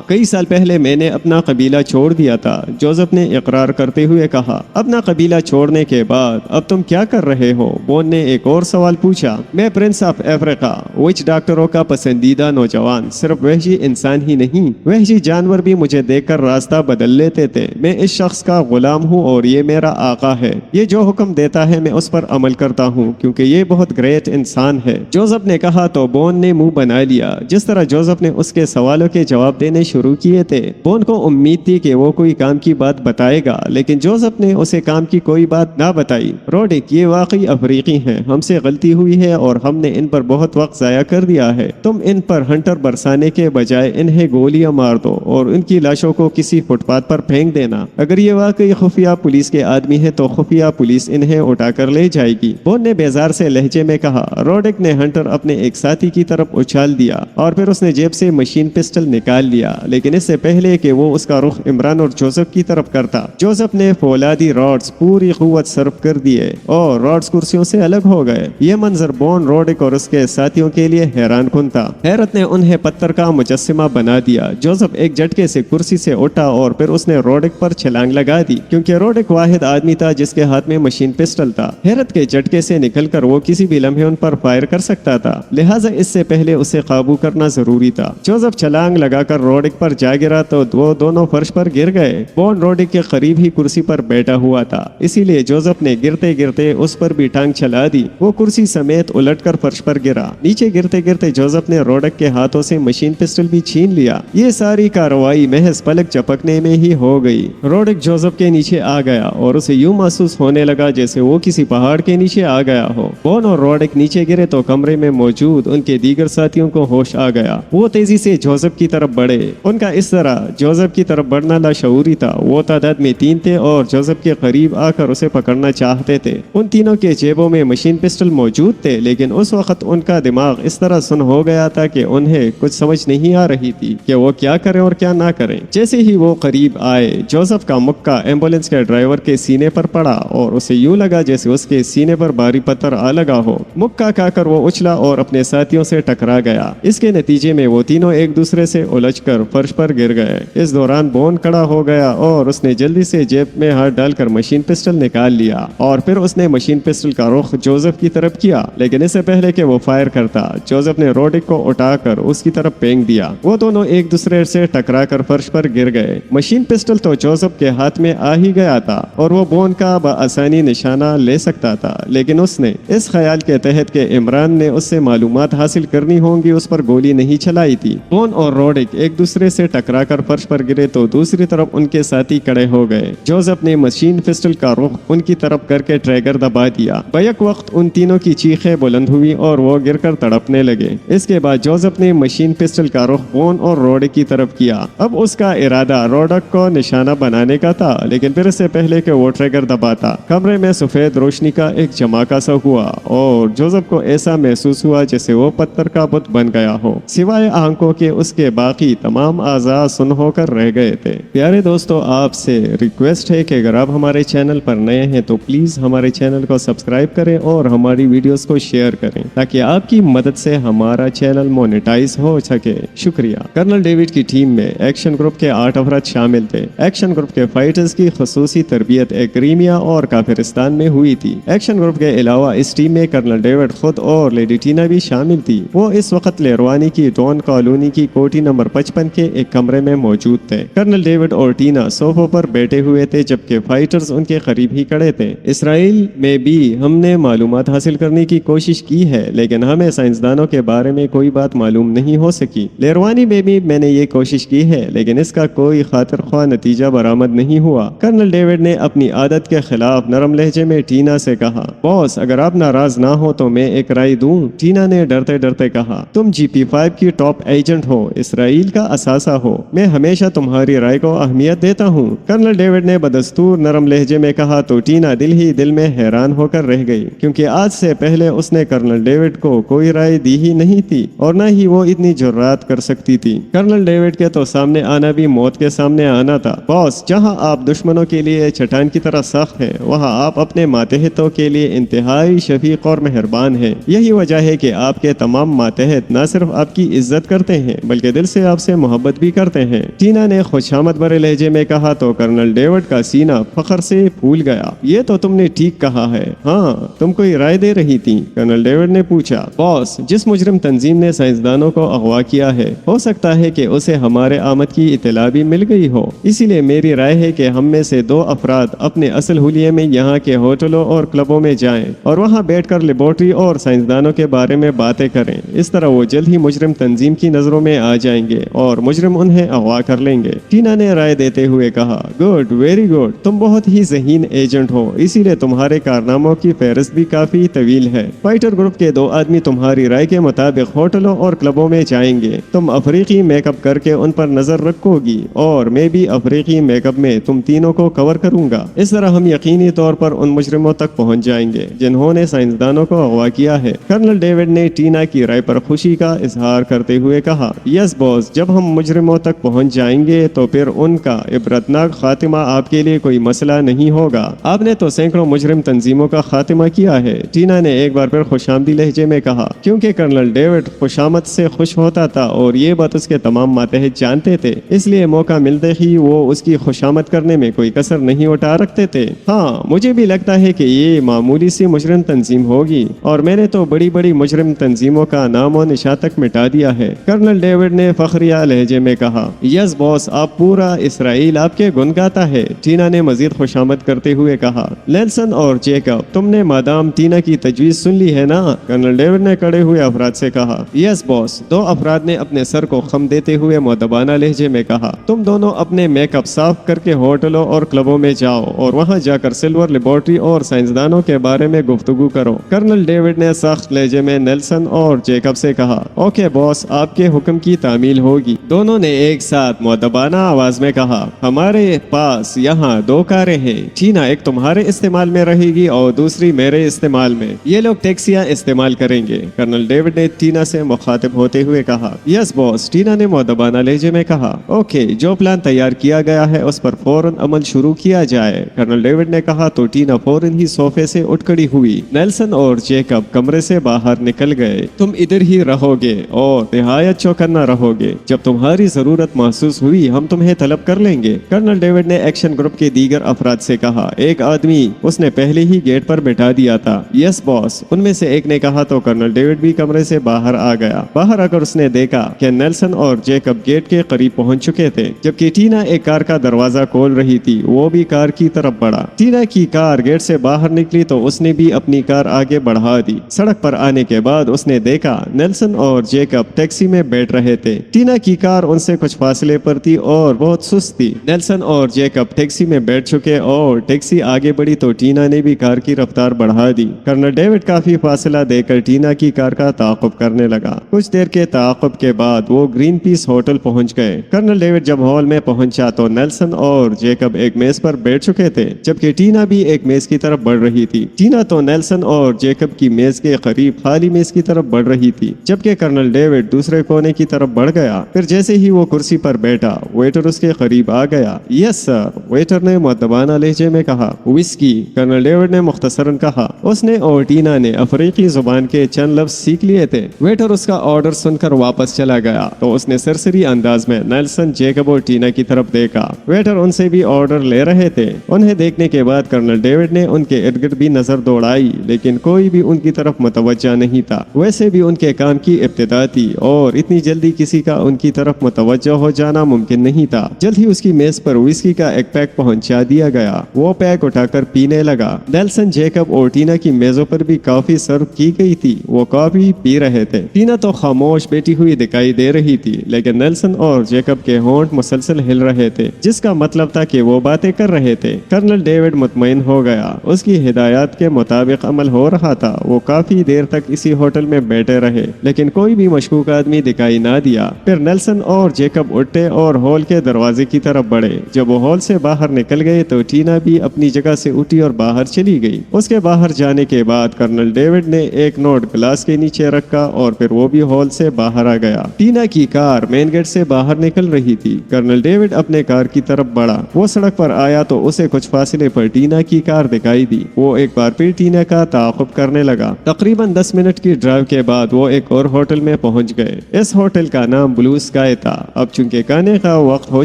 کئی سال پہلے میں نے اپنا قبیلہ چھوڑ دیا تھا، جوزف نے اقرار کرتے ہوئے کہا۔ اپنا قبیلہ چھوڑنے کے بعد اب تم کیا کر رہے ہو، بون نے ایک اور سوال پوچھا۔ میں پرنس آف افریقہ، وچ ڈاکٹروں کا پسندیدہ نوجوان، صرف وحشی انسان ہی نہیں، وحشی جانور بھی مجھے دیکھ کر راستہ بدل لیتے تھے، میں اس شخص کا غلام ہوں اور یہ میرا آقا ہے، یہ جو حکم دیتا ہے میں اس پر عمل کرتا ہوں کیونکہ یہ بہت گریٹ انسان ہے، جوزف نے کہا۔ تو بون نے منہ بنا لیا۔ جس طرح جوزف نے اس کے سوالوں کے جواب دینے شروع کیے تھے، بون کو امید تھی کہ وہ کوئی کام کی بات بتائے گا، لیکن جوزف نے اسے کام کی کوئی بات نہ بتائی۔ روڈک، یہ واقعی افریقی ہیں، ہم سے غلطی ہوئی ہے اور ہم نے ان پر بہت وقت ضائع کر دیا ہے۔ تم ان پر ہنٹر برسانے کے بجائے انہیں گولیاں مار دو اور ان کی لاشوں کو کسی فٹ پاتھ پر پھینک دینا۔ اگر یہ واقعی خفیہ پولیس کے آدمی ہے تو خفیہ پولیس انہیں اٹھا کر لے جائے گی، بون نے بیزار سے لہجے میں کہا۔ روڈک نے ہنٹر اپنے ایک ساتھی کی طرف اچھال دیا اور پھر اس نے جیب سے مشین پسٹل نکال لیا، لیکن اس سے پہلے کہ وہ اس کا رخ عمران اور جوزف کی طرف کرتا، جوزف نے فولادی راڈز پوری قوت صرف کر دیے اور راڈز کرسیوں سے الگ ہو گئے۔ یہ منظر بون، روڈک اور اس کے ساتھیوں کے لیے حیران کن تھا۔ حیرت نے انہیں پتھر کا مجسمہ بنا دیا۔ جوزف ایک جھٹکے سے کرسی سے اٹھا اور پھر اس نے روڈک پر چھلانگ لگا دی، کیونکہ روڈک واحد آدمی تھا جس کے ہاتھ میں مشین پسٹل تھا۔ حیرت کے جھٹکے سے نکل کر وہ کسی بھی لمحے ان پر فائر کر سکتا تھا، لہٰذا اس سے پہلے اسے قابو کرنا ضروری تھا۔ جوزف چھلانگ لگا کر روڈک پر جا گرا تو وہ دونوں فرش پر گر گئے۔ بون روڈک کے قریب ہی کرسی پر بیٹھا ہوا تھا، اسی لیے جوزف نے گرتے گرتے اس پر بھی ٹانگ چلا دی۔ وہ کرسی سمیت الٹ کر فرش پر گرا۔ نیچے گرتے گرتے جوزف نے روڈک کے ہاتھوں سے مشین پسٹل بھی چھین لیا۔ یہ ساری کارروائی محض پلک چپکنے میں ہی ہو گئی۔ روڈک جوزف کے نیچے آ گیا اور اسے یوں محسوس ہونے لگا جیسے وہ کسی پہاڑ کے نیچے آ گیا ہو۔ بون اور روڈک نیچے گرے تو کمرے میں موجود ان کے دیگر ساتھیوں کو ہوش آ گیا۔ وہ تیزی سے جوزف کی طرف بڑھے۔ ان کا اس طرح جوزف کی طرف بڑھنا لاشعوری تھا۔ وہ تعداد میں 3 تھے اور جوزف کے قریب آ کر اسے پکڑنا چاہتے تھے۔ ان تینوں کے جیبوں میں مشین پسٹل موجود تھے، لیکن اس وقت ان کا دماغ اس طرح سن ہو گیا تھا کہ انہیں کچھ سمجھ نہیں آ رہی تھی کہ وہ کیا کریں اور کیا نہ کریں۔ جیسے ہی وہ قریب آئے، جوزف کا مکہ ایمبولینس کے ڈرائیور کے سینے پر پڑا اور اسے یوں لگا جیسے اس کے سینے پر بھاری پتھر آ لگا ہو۔ مکہ کھا کر وہ اچھلا اور اپنے ساتھیوں سے ٹکرا گیا۔ اس کے نتیجے میں وہ تینوں ایک دوسرے سے الجھ کر فرش پر گر گئے۔ اس دوران بون کھڑا ہو گیا اور اس نے جلدی سے جیب میں ہاتھ ڈال کر مشین پسٹل نکال لیا اور پھر اس نے مشین پسٹل کا رخ جوزف کی طرف کیا، لیکن اس سے پہلے کہ وہ فائر کرتا، جوزف نے روڈک کو اٹھا کر اس کی طرف پھینک دیا۔ وہ دونوں ایک دوسرے سے ٹکرا کر فرش پر گر گئے۔ مشین پسٹل تو جوزف کے ہاتھ میں آ ہی گیا تھا اور وہ بون کا بآسانی نشانہ لے سکتا تھا، لیکن اس نے اس خیال کے تحت کہ عمران نے اس سے معلومات حاصل کرنی ہوں گی اس پر گولی نہیں چلائی تھی۔ بون اور روڈک ایک دوسرے سے ٹکرا کر فرش پر گرے تو دوسری طرف ان کے ساتھی کڑے ہو گئے۔ جوزف نے مشین پسٹل کا رخ ان کی طرف کر کے ٹریگر دبا دیا۔ بیک وقت ان تینوں کی چیخیں بلند ہوئی اور وہ گر کر تڑپنے لگے۔ اس کے بعد جوزف نے مشین پسٹل کا رخ بون اور روڈک کی طرف کیا۔ اب اس کا ارادہ روڈک کو نشانہ بنانے کا تھا، لیکن پھر اس سے پہلے کہ وہ ٹریگر دباتا، کمرے میں سفید روشنی کا ایک جھماکا سا ہوا اور جوزف کو ایسا محسوس ہوا جیسے وہ پتھر کا بت بن گیا ہو، سوائے آنکھوں کے اس کے باقی تمام اعضاء سن ہو کر رہ گئے تھے۔ پیارے دوستو، آپ سے ریکویسٹ ہے کہ اگر آپ ہمارے چینل پر نئے ہیں تو پلیز ہمارے چینل کو سبسکرائب کریں اور ہماری ویڈیوز کو شیئر کریں تاکہ آپ کی مدد سے ہمارا چینل مونیٹائز ہو سکے۔ شکریہ۔ کرنل ڈیوڈ کی ٹیم میں ایکشن گروپ کے 8 افراد شامل تھے۔ ایکشن گروپ کے فائٹرز کی خصوصی تربیت ایکریمیا اور کافرستان میں ہوئی تھی۔ ایکشن گروپ کے علاوہ اس ٹیم میں کرنل ڈیوڈ خود اور لیڈی ٹینا بھی شامل تھی۔ وہ اس وقت لیروانی کی ڈون کالونی کی کوٹھی نمبر 55 کے ایک کمرے میں موجود تھے۔ کرنل ڈیوڈ اور ٹینا صوفوں پر بیٹھے ہوئے تھے جبکہ فائٹرز ان کے قریب ہی کھڑے تھے۔ اسرائیل میں بھی ہم نے معلومات حاصل کرنے کی کوشش کی ہے، لیکن ہمیں سائنسدانوں کے بارے میں کوئی بات معلوم نہیں ہو سکی۔ لیروانی میں بھی میں نے یہ کوشش کی ہے، لیکن اس کا کوئی خاطر خواہ نتیجہ برآمد نہیں ہوا۔ کرنل ڈیوڈ نے اپنی عادت کے خلاف نرم لہجے میں ٹینا سے کہا، باس اگر آپ ناراض نہ ہو تو میں ایک رائے دوں۔ ٹینا نے ڈرتے ڈرتے کہا، تم GP5 کی ٹاپ ایجنٹ ہو، اسرائیل کا اثاثہ ہو، میں ہمیشہ تمہاری رائے کو اہمیت دیتا ہوں۔ کرنل ڈیوڈ نے بدستور نرم لہجے میں کہا تو ٹینا دل ہی دل میں حیران ہو کر رہ گئی، کیونکہ آج سے پہلے اس نے کرنل ڈیوڈ کو کوئی رائے دی ہی نہیں تھی اور نہ ہی وہ اتنی جرات کر سکتی تھی۔ کرنل ڈیوڈ کے تو سامنے آنا بھی موت کے سامنے آنا تھا۔ باس، جہاں آپ دشمنوں کے لیے چٹان کی طرح سخت ہیں، وہاں آپ اپنے ماتحتوں کے لیے انتہائی شفیق اور مہربان ہیں۔ یہی وجہ ہے کہ آپ کے تمام ماتحت نہ صرف آپ کی عزت کرتے ہیں بلکہ دل سے آپ سے محبت بھی کرتے ہیں۔ ٹینا نے خوشامد بھرے لہجے میں کہا تو کرنل ڈیوڈ کا سینہ فخر سے پھول گیا۔ یہ تو تم نے ٹھیک کہا ہے۔ ہاں، تم کوئی رائے دے رہی تھی؟ کرنل ڈیوڈ نے پوچھا۔ باس، جس مجرم تنظیم نے سائنسدانوں کو اغوا کیا ہے، ہو سکتا ہے کہ اسے ہمارے آمد کی اطلاع بھی مل گئی ہو، اسی لیے میری رائے ہے کہ ہم میں سے 2 افراد اپنے اصل حلیے میں یہاں کے ہوٹلوں اور کلبوں میں جائیں اور وہاں بیٹھ کر لیبارٹری اور سائنسدانوں کے بارے میں बातें करें। इस तरह वो जल्द ही मुजरिम तंजीम की नजरों में आ जाएंगे और मुजरिम उन्हें अगवा कर लेंगे। टीना ने राय देते हुए कहा, गुड, वेरी गुड, तुम बहुत ही ज़हीन एजेंट हो, इसीलिए तुम्हारे कारनामों की फहरिस्त भी काफी तवील है। फाइटर ग्रुप के 2 आदमी तुम्हारी राय के मुताबिक होटलों और क्लबों में जाएंगे। तुम अफ्रीकी मेकअप करके उन पर नजर रखोगी और मैं भी अफ्रीकी मेकअप में तुम तीनों को कवर करूंगा। इस तरह हम यकीनी तौर पर उन मुजरिमों तक पहुंच जाएंगे जिन्होंने साइंसदानों को अगवा किया है। कर्नल डेविड ने टीना की राय पर खुशी का इजहार करते हुए कहा, यस बॉस, जब हम मुजरिमों तक पहुंच जाएंगे तो फिर उनका इबरतनाक खातिमा आपके लिए कोई मसला नहीं होगा। आपने तो सैकड़ों मुजरिम तंजीमों का खातिमा किया है। टीना ने एक बार फिर खुशामदी लहजे में कहा, क्योंकि कर्नल डेविड खुशामद से खुश होता था और ये बात उसके तमाम मातहत जानते थे, इसलिए मौका मिलते ही वो उसकी खुशामद करने में कोई कसर नहीं उठा रखते थे। हाँ, मुझे भी लगता है कि ये मामूली सी मुजरिम तंजीम होगी और मैंने तो बड़ी बड़ी मुजरिम तंजीमों का नाम और निशान तक मिटा दिया है। कर्नल डेविड ने फखरिया लहजे में कहा, यस बॉस, आप पूरा इसराइल आपके गुन गाता है। टीना ने मजीद खुशामद करते हुए कहा, नेल्सन और जेकब, तुमने मादाम टीना की तजवीज सुन ली है ना? कर्नल डेविड ने खड़े हुए अफराद से कहा, यस बॉस। 2 अफराद ने अपने सर को खम देते हुए मुअद्दबाना लहजे में कहा, तुम दोनों अपने मेकअप साफ करके होटलों और क्लबों में जाओ और वहां जाकर सिल्वर लेबोरेटरी और साइंसदानों के बारे में गुफ्तगू करो। कर्नल डेविड ने सख्त लहजे में नेल्सन और जेकब से कहा, ओके बॉस, आपके हुक्म की तामील होगी। दोनों ने एक साथ मुअद्दबाना आवाज में कहा, हमारे पास यहाँ 2 कारें हैं। टीना, एक तुम्हारे इस्तेमाल में रहेगी और दूसरी मेरे इस्तेमाल में। ये लोग टैक्सियां इस्तेमाल करेंगे। कर्नल डेविड ने टीना से मुखातिब होते हुए कहा, यस बॉस। टीना ने मुअद्दबाना लहजे में कहा, ओके, जो प्लान तैयार किया गया है उस पर फौरन अमल शुरू किया जाए। कर्नल डेविड ने कहा तो टीना फौरन ही सोफे से उठ खड़ी हुई। नेल्सन और जेकब कमरे से बाहर निकल गए। तुम इधर ही रहोगे और निहायत चौकन्ना रहोगे। जब तुम्हारी जरूरत महसूस हुई हम तुम्हें तलब कर लेंगे। कर्नल डेविड ने एक्शन ग्रुप के दीगर अफराद से कहा, एक आदमी उसने पहले ही गेट पर बैठा दिया था। यस बॉस, उनमें से एक ने कहा तो कर्नल डेविड भी कमरे से बाहर आ गया। बाहर आकर उसने देखा कि नेल्सन और जेकब गेट के करीब पहुंच चुके थे, जबकि टीना एक कार का दरवाजा खोल रही थी। वो भी कार की तरफ बढ़ा। टीना की कार गेट से बाहर निकली तो उसने भी अपनी कार आगे बढ़ा दी। सड़क पर आने के बाद उसने देखा नेल्सन और जेकब टैक्सी में बैठ रहे थे। टीना की कार उनसे कुछ फासले पर थी और बहुत सुस्त थी। नेल्सन और जेकब टैक्सी में बैठ चुके और टैक्सी आगे बढ़ी तो टीना ने भी कार की रफ्तार बढ़ा दी। कर्नल डेविड काफी फासला देकर टीना की कार का ताक़ुब करने लगा। कुछ देर के ताक़ुब के बाद वो ग्रीन पीस होटल पहुंच गए। कर्नल डेविड जब हॉल में पहुंचा तो नेल्सन और जेकब एक मेज पर बैठ चुके थे, जबकि टीना भी एक मेज की तरफ बढ़ रही थी। टीना तो नेल्सन और जेकब की मेज के करीब खाली मेज की तरफ बढ़ रही थी, जबकि कर्नल डेविड दूसरे कोने की तरफ बढ़ गया। फिर जैसे ही वो कुर्सी पर बैठा, वेटर उसके करीब आ गया। यस सर, वेटर ने मुअद्दबाना लहजे में कहा। विस्की, कर्नल डेविड ने मुख्तसरन कहा। उसने और टीना ने अफ्रीकी जुबान के चंद लफ्ज सीख लिए थे। वेटर उसका ऑर्डर सुनकर वापस चला गया तो उसने सरसरी अंदाज में नेल्सन, जेकब और टीना की तरफ देखा। वेटर उनसे भी ऑर्डर ले रहे थे। उन्हें देखने के बाद कर्नल डेविड ने उनके इर्द गिर्द भी नजर दौड़ाई, लेकिन कोई भी उनकी तरफ मुतवज्जा नहीं था। वैसे भी उनके काम की इब्तिदा थी और इतनी जल्दी किसी का उनकी तरफ मुतवज्जा हो जाना मुमकिन नहीं था। जल्द ही उसकी मेज पर विस्की का एक पैक पहुंचा दिया गया। वो पैक उठाकर पीने लगा। नेल्सन, जेकब और टीना की मेजों पर भी कॉफी सर्व की गई थी। वो कॉफी पी रहे थे। टीना तो खामोश बैठी हुई दिखाई दे रही थी, लेकिन नेल्सन और जेकब के होंठ मुसलसल हिल रहे थे, जिसका मतलब था कि वो बातें कर रहे थे। कर्नल डेविड मुतमईन हो गया। उसकी हिदायत के मुताबिक अमल हो रहा था। वो काफी देर तक इसी होटल में बैठे रहे, लेकिन कोई भी मशकूक आदमी दिखाई ना दिया। फिर नेल्सन और जेकब उठे और हॉल के दरवाजे की तरफ बढ़े। जब वो हॉल से बाहर निकल गए तो टीना भी अपनी जगह से उठी और बाहर चली गई। उसके बाहर जाने के बाद कर्नल डेविड ने एक नोट ग्लास के नीचे रखा और फिर वो भी हॉल से बाहर आ गया। टीना की कार मेन गेट से बाहर निकल रही थी। कर्नल डेविड अपने कार की तरफ बढ़ा। वो सड़क पर आया तो उसे कुछ फासले पर टीना की कार दिखाई दी। वो एक बार फिर टीना का ताक़ुब करने लगा। तकरीबन 10 मिनट की ड्राइव के बाद वो एक और होटल में पहुंच गए। इस होटल का नाम ब्लू स्काई था। अब चूंकि खाने का वक्त हो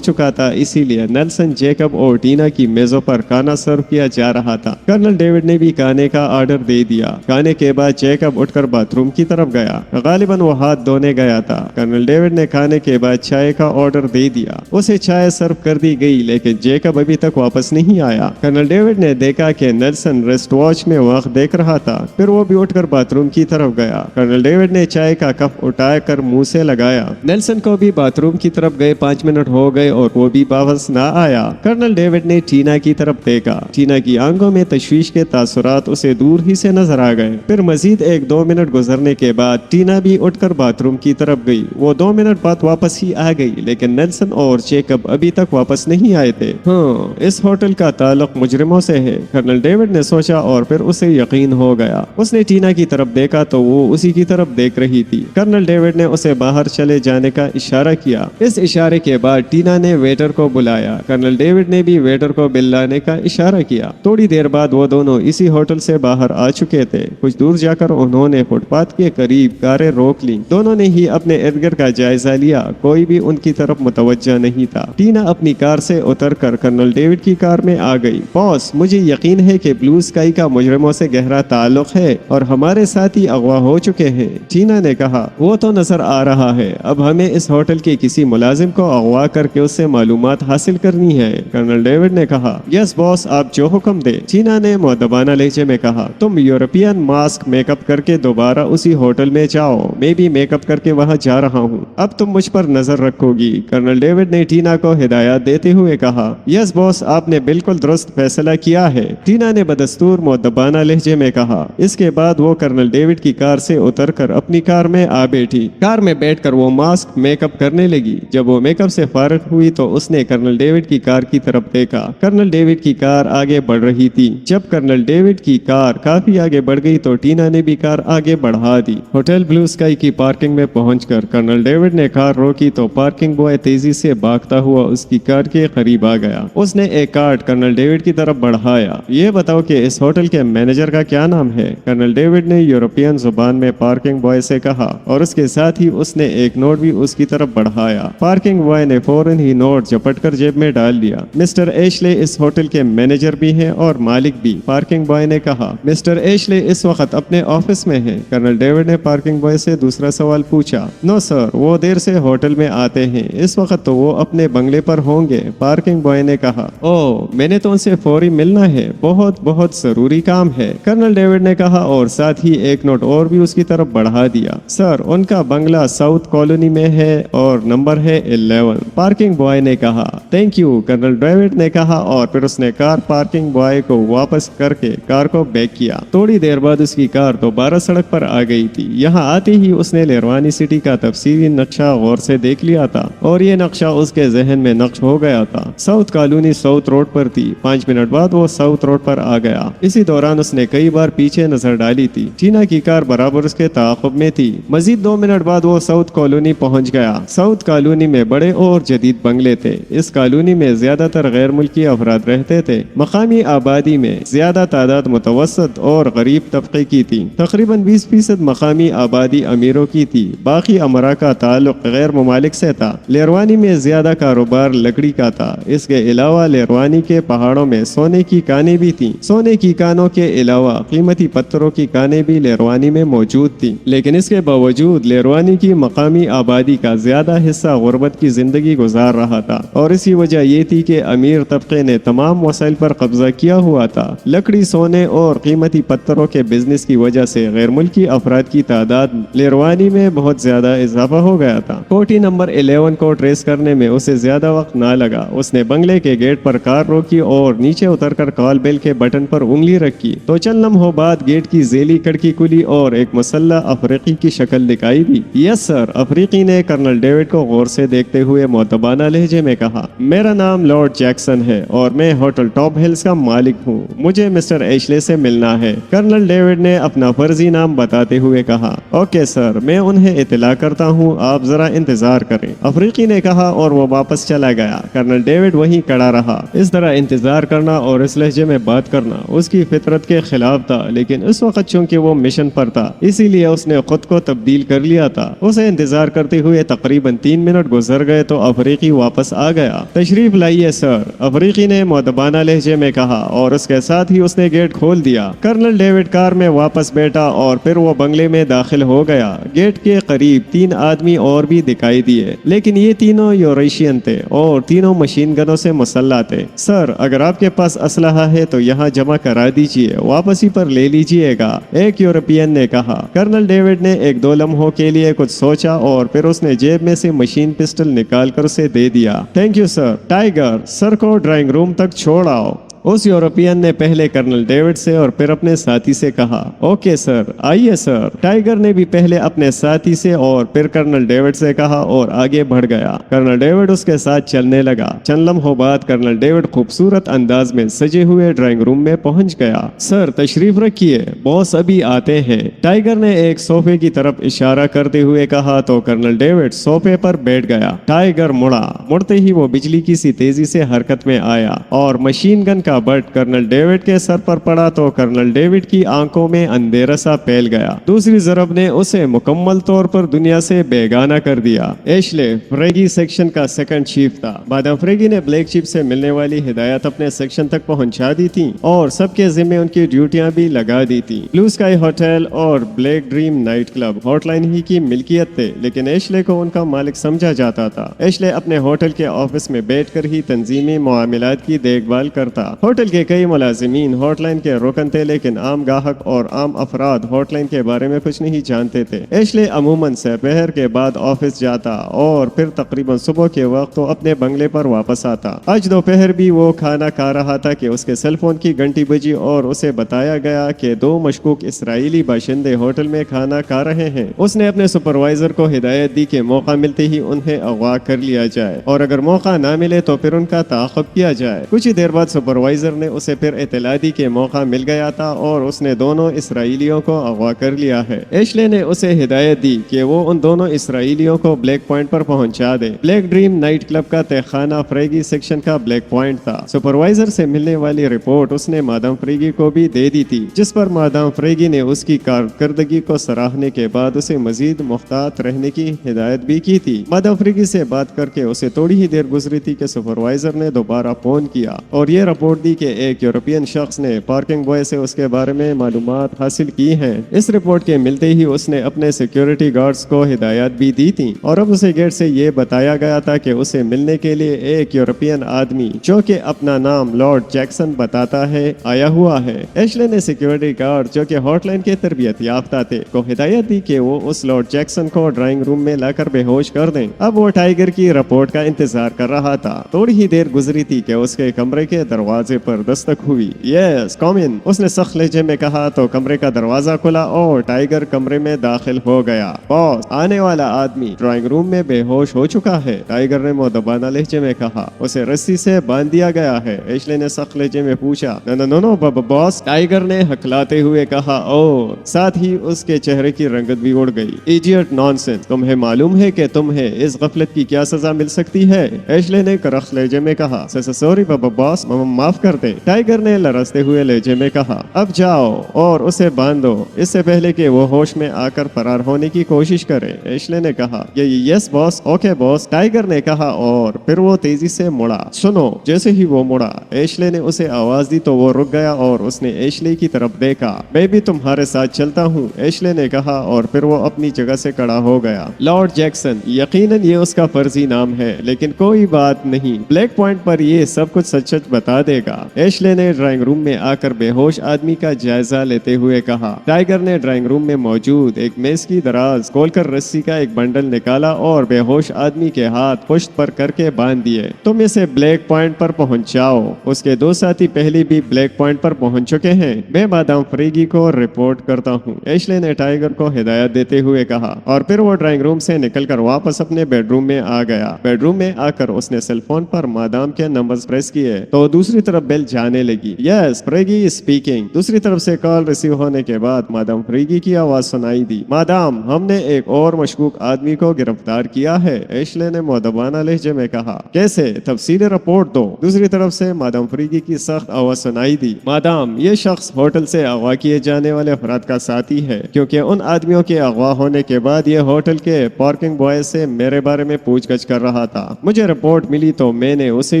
चुका था, इसीलिए नेल्सन, जेकब और टीना की मेजों पर खाना सर्व किया जा रहा था। कर्नल डेविड ने भी खाने का ऑर्डर दे दिया। खाने के बाद जेकब उठकर बाथरूम की तरफ गया। गालिबन वो हाथ धोने गया था। कर्नल डेविड ने खाने के बाद चाय का ऑर्डर दे दिया। उसे चाय सर्व कर दी गई, लेकिन जेकब अभी तक वापस नहीं आया। कर्नल डेविड ने देखा कि नेल्सन रेस्ट वॉच में वक्त देख रहा था। फिर वो भी उठकर बाथरूम की तरफ गया। कर्नल डेविड ने चाय का कप उठा कर मुंह से लगाया। नेल्सन को भी बाथरूम की तरफ गए 5 मिनट हो गए और वो भी वापस ना आया। कर्नल डेविड ने टीना की तरफ देखा। टीना की आंखों में तशवीश के तासुरात उसे दूर ही से नजर आ गए। फिर मजीद 1-2 मिनट गुजरने के बाद टीना भी उठकर बाथरूम की तरफ गई। वो 2 मिनट बाद वापस ही आ गई, लेकिन नेल्सन और जैकब अभी तक वापस नहीं आए थे। हाँ, इस होटल का ताल्लुक मुजरिमों से है, कर्नल डेविड ने सोचा और फिर उसे यकीन हो गया। उसने टीना की तरफ देखा तो वो उसी की तरफ देख रही थी। कर्नल डेविड ने उसे बाहर चले जाने का इशारा किया। इस इशारे के बाद टीना ने वेटर को बुलाया। कर्नल डेविड ने भी वेटर को बिल लाने का इशारा किया। थोड़ी देर बाद वो दोनों इसी होटल से बाहर आ चुके थे। कुछ दूर जाकर उन्होंने फुटपाथ के करीब कारें रोक ली। दोनों ने ही अपने इर्द गिर्द का जायजा लिया, कोई भी उनकी तरफ मुतवज्जा नहीं था। टीना अपनी कार से उतरकर कर्नल डेविड की कार में आ गई। बॉस, मुझे यकीन है कि ब्लू स्काई का मुजरिमों से गहरा ताल्लुक है और हमारे साथी अगवा हो चुके हैं। टीना ने कहा, वो तो नजर आ रहा है, अब हमें इस होटल के किसी मुलाजिम को अगवा करके उससे मालूमात हासिल करनी है। कर्नल डेविड ने कहा, यस बॉस, आप जो हुक्म दे। टीना ने मुअद्दबाना लहजे में कहा, तुम यूरोपियन मास्क मेकअप करके दोबारा उसी होटल में जाओ, मैं भी मेकअप करके वहां जा रहा हूँ, अब तुम मुझ पर नजर रखोगी। कर्नल डेविड ने टीना को हिदायत देते हुए कहा, यस बॉस, आपने बिल्कुल दुरुस्त फैसला किया है। टीना ने बदस्तूर मुअद्दबाना लहजे में कहा। इसके बाद वो कर्नल डेविड की कार से उतरकर अपनी कार में आ बैठी। कार में बैठकर वो मास्क मेकअप करने लगी। जब वो मेकअप से फारिग हुई तो उसने कर्नल डेविड की कार की तरफ देखा। कर्नल डेविड की कार आगे बढ़ रही थी। जब कर्नल डेविड की कार काफी आगे बढ़ गई तो टीना ने भी कार आगे बढ़ा दी। होटल ब्लू स्काई की पार्किंग में पहुंचकर कर्नल डेविड ने कार रोकी तो पार्किंग बॉय तेजी से भागता हुआ उसकी कार के करीब आ गया। उसने एक कार्ड कर्नल डेविड की तरफ बढ़ाया। ये बताओ कि इस होटल के मैनेजर का क्या नाम है? कर्नल डेविड ने यूरोपियन जुबान में पार्किंग बॉय से कहा और उसके साथ ही उसने एक नोट भी उसकी तरफ बढ़ाया। पार्किंग बॉय ने फौरन ही नोट झपटकर जेब में डाल दिया। मिस्टर एशले इस होटल के मैनेजर भी हैं और मालिक भी, पार्किंग बॉय ने कहा। मिस्टर एशले इस वक्त अपने ऑफिस में हैं। कर्नल डेविड ने पार्किंग बॉय से दूसरा सवाल पूछा। नो सर, वो देर से होटल में आते हैं, इस वक्त तो वो अपने बंगले पर होंगे, पार्किंग बॉय ने कहा। ओह, मैंने तो उनसे फौरी मिलना है, बहुत बहुत जरूरी काम है, कर्नल डेविड ने कहा और साथ ही एक नोट और भी उसकी तरफ बढ़ा दिया। सर, उनका बंगला साउथ कॉलोनी में है और नंबर है 11, पार्किंग बॉय ने कहा। थैंक यू, कर्नल डेविड ने कहा और फिर उसने कार पार्किंग बॉय को वापस करके कार को बैक किया। थोड़ी देर बाद उसकी कार दोबारा सड़क पर आ गई थी। यहाँ आते ही उसने लेरवानी सिटी का तफसीली नक्शा गौर से देख लिया था और ये नक्शा उसके जहन में नक्श हो गया था। साउथ कॉलोनी साउथ रोड पर थी। 5 मिनट बाद वो साउथ रोड पर आ गया। इसी दौरान उसने कई बार पीछे नजर डाली थी। टीना की कार बराबर उसके ताक़ुब में थी। मजीद 2 मिनट बाद वो साउथ कॉलोनी पहुंच गया। साउथ कॉलोनी में बड़े और जदीद बंगले थे। इस कॉलोनी में ज्यादातर गैर मुल्की अफराद रहते थे। मकामी आबादी में ज्यादा तादाद मुतवसत और गरीब तबके की थी। तकरीबन 20% मकामी आबादी अमीरों की थी। बाकी अमरा का ताल्लुक गैर ममालिक से था। लेरवानी में ज्यादा कारोबार लकड़ी का था। इसके अलावा लेरवानी के पहाड़ों में सोने की कानें भी थी। सोने की कानों के अलावा कीमती पत्थरों की कानें भी लेरवानी में मौजूद थी। लेकिन इसके बावजूद लेरवानी की मकामी आबादी का ज्यादा हिस्सा गुर्बत की जिंदगी गुजार रहा था और इसी वजह ये थी कि अमीर तबके ने तमाम वसाइल पर कब्जा किया हुआ था। लकड़ी, सोने और कीमती पत्थरों के बिजनेस की वजह से गैर मुल्की अफराद की तादाद लेरवानी में बहुत ज्यादा इजाफा हो गया था। कोठी नंबर 11 को ट्रेस करने में उसे ज्यादा वक्त ना लगा। उसने बंगले के गेट पर कार रोकी और नीचे उतरकर कॉल बेल के बटन पर उंगली रखी तो चंद लम्हों बाद गेट की जेली खिड़की खुली और एक मुसल्ला अफ्रीकी की शक्ल दिखाई दी। यस सर, अफ्रीकी ने कर्नल डेविड को गौर से देखते हुए मुअद्दबाना लहजे में कहा। मेरा नाम लॉर्ड जैक्सन है और मैं होटल टॉप हिल्स का मालिक हूँ। मुझे मिस्टर एशले से मिलना है, कर्नल डेविड ने अपना फर्जी नाम बताते हुए कहा। ओके सर, मैं उन्हें इत्तला करता हूँ, आप जरा इंतजार करें, अफ्रीकी ने कहा और वो वापस चला गया। कर्नल डेविड वहीं खड़ा रहा। इस तरह इंतजार करना और इस लहजे में बात करना उसकी फितरत के खिलाफ था, लेकिन उस वक्त चूंकि वो मिशन पर था इसीलिए उसने खुद को तब्दील कर लिया था। उसे इंतजार करते हुए तकरीबन 3 मिनट गुजर गए तो अफ्रीकी वापस आ गया। तशरीफ लाइए सर, अफ्रीकी ने मुअद्दबाना लहजे में कहा और उसके साथ ही उसने गेट खोल दिया। कर्नल डेविड कार में वापस बैठा और फिर वो बंगले में दाखिल हो गया। गेट के करीब 3 आदमी और भी दिखाई दिए, लेकिन ये तीनों यूरेशियन थे और तीनों मशीन गनों से मुसल्लह थे। सर, अगर आपके पास असलहा है तो यहाँ जमा करा दीजिए, वापसी पर ले लीजिएगा, एक यूरोपियन ने کہا۔ کرنل ڈیوڈ نے ایک دو لمحوں کے لیے کچھ سوچا اور پھر اس نے جیب میں سے مشین پسٹل نکال کر اسے دے دیا۔ Thank you sir. ٹائیگر، سر کو ڈرائنگ روم تک چھوڑ آؤ۔ اس یورپین نے پہلے کرنل ڈیوڈ سے اور پھر اپنے ساتھی سے کہا۔ اوکے سر، آئیے سر۔ ٹائیگر نے بھی پہلے اپنے ساتھی سے اور پھر کرنل ڈیوڈ سے کہا اور آگے بڑھ گیا۔ کرنل ڈیوڈ اس کے ساتھ چلنے لگا۔ چند لمحوں بعد کرنل ڈیوڈ خوبصورت انداز میں سجے ہوئے ڈرائنگ روم میں پہنچ گیا۔ سر تشریف رکھیے، باس ابھی آتے ہیں، ٹائیگر نے ایک صوفے کی طرف اشارہ کرتے ہوئے کہا تو کرنل ڈیوڈ صوفے پر بیٹھ گیا۔ ٹائیگر مڑا۔ مڑتے ہی وہ بجلی کی سی تیزی سے حرکت میں آیا اور مشین گن کا بٹ کرنل ڈیوڈ کے سر پر پڑا تو کرنل ڈیوڈ کی آنکھوں میں اندھیرا سا پھیل گیا۔ دوسری ضرب نے اسے مکمل طور پر دنیا سے بیگانہ کر دیا۔ ایشلے فریگی سیکشن کا سیکنڈ چیف تھا۔ مادام فریگی نے بلیک چیف سے ملنے والی ہدایات اپنے سیکشن تک پہنچا دی تھی اور سب کے ذمے ان کی ڈیوٹیاں بھی لگا دی تھی۔ بلو اسکائی ہوٹل اور black dream night club hot line ہی کی ملکیت تھے، لیکن ایشلے کو ان کا مالک سمجھا جاتا تھا۔ ایشلے اپنے ہوٹل کے آفس میں بیٹھ کر ہی تنظیمی معاملات کی دیکھ بھال کرتا۔ ہوٹل کے کئی ملازمین ہاٹ لائن کے رکن تھے، لیکن عام گاہک اور عام افراد ہاٹ لائن کے بارے میں کچھ نہیں جانتے تھے۔ ایشلے عموماً دوپہر کے بعد آفس جاتا اور پھر تقریباً صبح کے وقت تو اپنے بنگلے پر واپس آتا۔ آج دوپہر بھی وہ کھانا کھا رہا تھا کہ اس کے سیل فون کی گھنٹی بجی اور اسے بتایا گیا کہ دو مشکوک اسرائیلی باشندے ہوٹل میں کھانا کھا رہے ہیں۔ اس نے اپنے سپروائزر کو ہدایت دی کہ موقع ملتے ہی انہیں اغوا کر لیا جائے اور اگر موقع نہ ملے تو پھر ان کا تعاقب کیا جائے۔ کچھ ہی دیر بعد سپروائزر نے اسے پھر اطلاع دی کہ موقع مل گیا تھا اور اس نے دونوں اسرائیلیوں کو اغوا کر لیا ہے۔ ایشلے نے اسے ہدایت دی کہ وہ ان دونوں اسرائیلیوں کو بلیک پوائنٹ پر پہنچا دے۔ بلیک ڈریم نائٹ کلب کا تہخانہ فریگی سیکشن کا بلیک پوائنٹ تھا۔ سپروائزر سے ملنے والی رپورٹ اس نے مادام فریگی کو بھی دے دی تھی، جس پر مادام فریگی نے اس کی کارکردگی کو سراہنے کے بعد اسے مزید محتاط رہنے کی ہدایت بھی کی تھی۔ مادام فریگی سے بات کر کے اسے تھوڑی ہی دیر گزری تھی کہ سپروائزر نے دوبارہ فون کیا اور یہ رپورٹ دی کہ ایک یورپین شخص نے پارکنگ بوائے سے اس کے بارے میں معلومات حاصل کی ہیں۔ اس رپورٹ کے ملتے ہی اس نے اپنے سیکیورٹی گارڈز کو ہدایات بھی دی تھی اور اب اسے گیٹ سے یہ بتایا گیا تھا کہ اسے ملنے کے لیے ایک یورپین آدمی جو کہ اپنا نام لارڈ جیکسن بتاتا ہے آیا ہوا ہے۔ ایشلے نے سیکیورٹی گارڈ جو کہ ہاٹ لائن کے تربیت یافتہ تھے کو ہدایت دی کہ وہ اس لارڈ جیکسن کو ڈرائنگ روم میں لا کر بے ہوش کر دیں۔ اب وہ ٹائیگر کی رپورٹ کا انتظار کر رہا تھا۔ تھوڑی ہی دیر گزری تھی کہ اس کے کمرے کے دروازے پر دستک ہوئی۔ یس کم ان، اس نے سخت لہجے میں کہا تو کمرے کا دروازہ کھلا اور ٹائیگر کمرے میں داخل ہو گیا۔ باس، آنے والا آدمی ڈرائنگ روم میں بے ہوش ہو چکا ہے، ٹائیگر نے مؤدبانہ لہجے میں کہا۔ اسے رسی سے باندھ دیا گیا ہے، ایشلے نے سخت لہجے میں پوچھا۔ نو باس، ٹائیگر نے ہکلاتے ہوئے کہا اور ساتھ ہی اس کے چہرے کی رنگت بھی اڑ گئی۔ ایڈیٹ نانسنس، تمہیں معلوم ہے کہ تمہیں اس غفلت کی کیا سزا مل سکتی ہے؟ ایشلے نے کرخت لہجے میں کہا۔ سوری باس، معاف کر دے، ٹائیگر نے لرزتے ہوئے لہجے میں کہا۔ اب جاؤ اور اسے باندھو اس سے پہلے کہ وہ ہوش میں آ کر فرار ہونے کی کوشش کرے، ایشلے نے کہا۔ یس باس، اوکے باس، ٹائیگر نے کہا اور پھر وہ تیزی سے مڑا۔ سنو، جیسے ہی وہ مڑا ایشلے نے اسے آواز دی تو وہ رک گیا اور اس نے ایشلے کی طرف دیکھا۔ میں بھی تمہارے ساتھ چلتا ہوں، ایشلے نے کہا اور پھر وہ اپنی جگہ سے کھڑا ہو گیا۔ لارڈ جیکسن، یقیناً یہ اس کا فرضی نام ہے، لیکن کوئی بات نہیں، بلیک پوائنٹ پر یہ سب کچھ سچ بتا دے گا۔ ایشلے نے ڈرائنگ روم میں آ کر بے ہوش آدمی کا جائزہ لیتے ہوئے کہا۔ ٹائیگر نے ڈرائنگ روم میں موجود ایک میز کی دراز کھول کر رسی کا ایک بنڈل نکالا اور بے ہوش آدمی کے ہاتھ پشت پر کر کے باندھ دیے۔ تم اسے بلیک پوائنٹ پر پہنچاؤ، اس کے دو ساتھی پہلے بھی بلیک پوائنٹ پر پہنچ چکے ہیں، میں مادام فریگی کو رپورٹ کرتا ہوں، ایشلے نے ٹائیگر کو ہدایت دیتے ہوئے کہا اور پھر وہ ڈرائنگ روم سے نکل کر واپس اپنے بیڈ روم میں آ گیا۔ بیڈ روم میں آ کر اس نے سیل فون پر مادام کے نمبرز پریس کیے تو دوسری طرف بیل جانے لگی۔ یس فریگی اسپیکنگ، دوسری طرف سے کال ریسیو ہونے کے بعد مادام فریگی کی آواز سنائی دی۔ مادام، ہم نے ایک اور مشکوک آدمی کو گرفتار کیا ہے، ایشلے نے مؤدبانہ لہجے میں کہا۔ کیسے؟ تفصیلی رپورٹ دو۔ دوسری طرف سے مادام فریگی کی سخت آواز سنائی دی۔ مادام، یہ شخص ہوٹل سے اغوا کیے جانے والے افراد کا ساتھی ہے، کیونکہ ان آدمیوں کے اغوا ہونے کے بعد یہ ہوٹل کے پارکنگ بوائے سے میرے بارے میں پوچھ گچھ کر رہا تھا۔ مجھے رپورٹ ملی تو میں نے اسے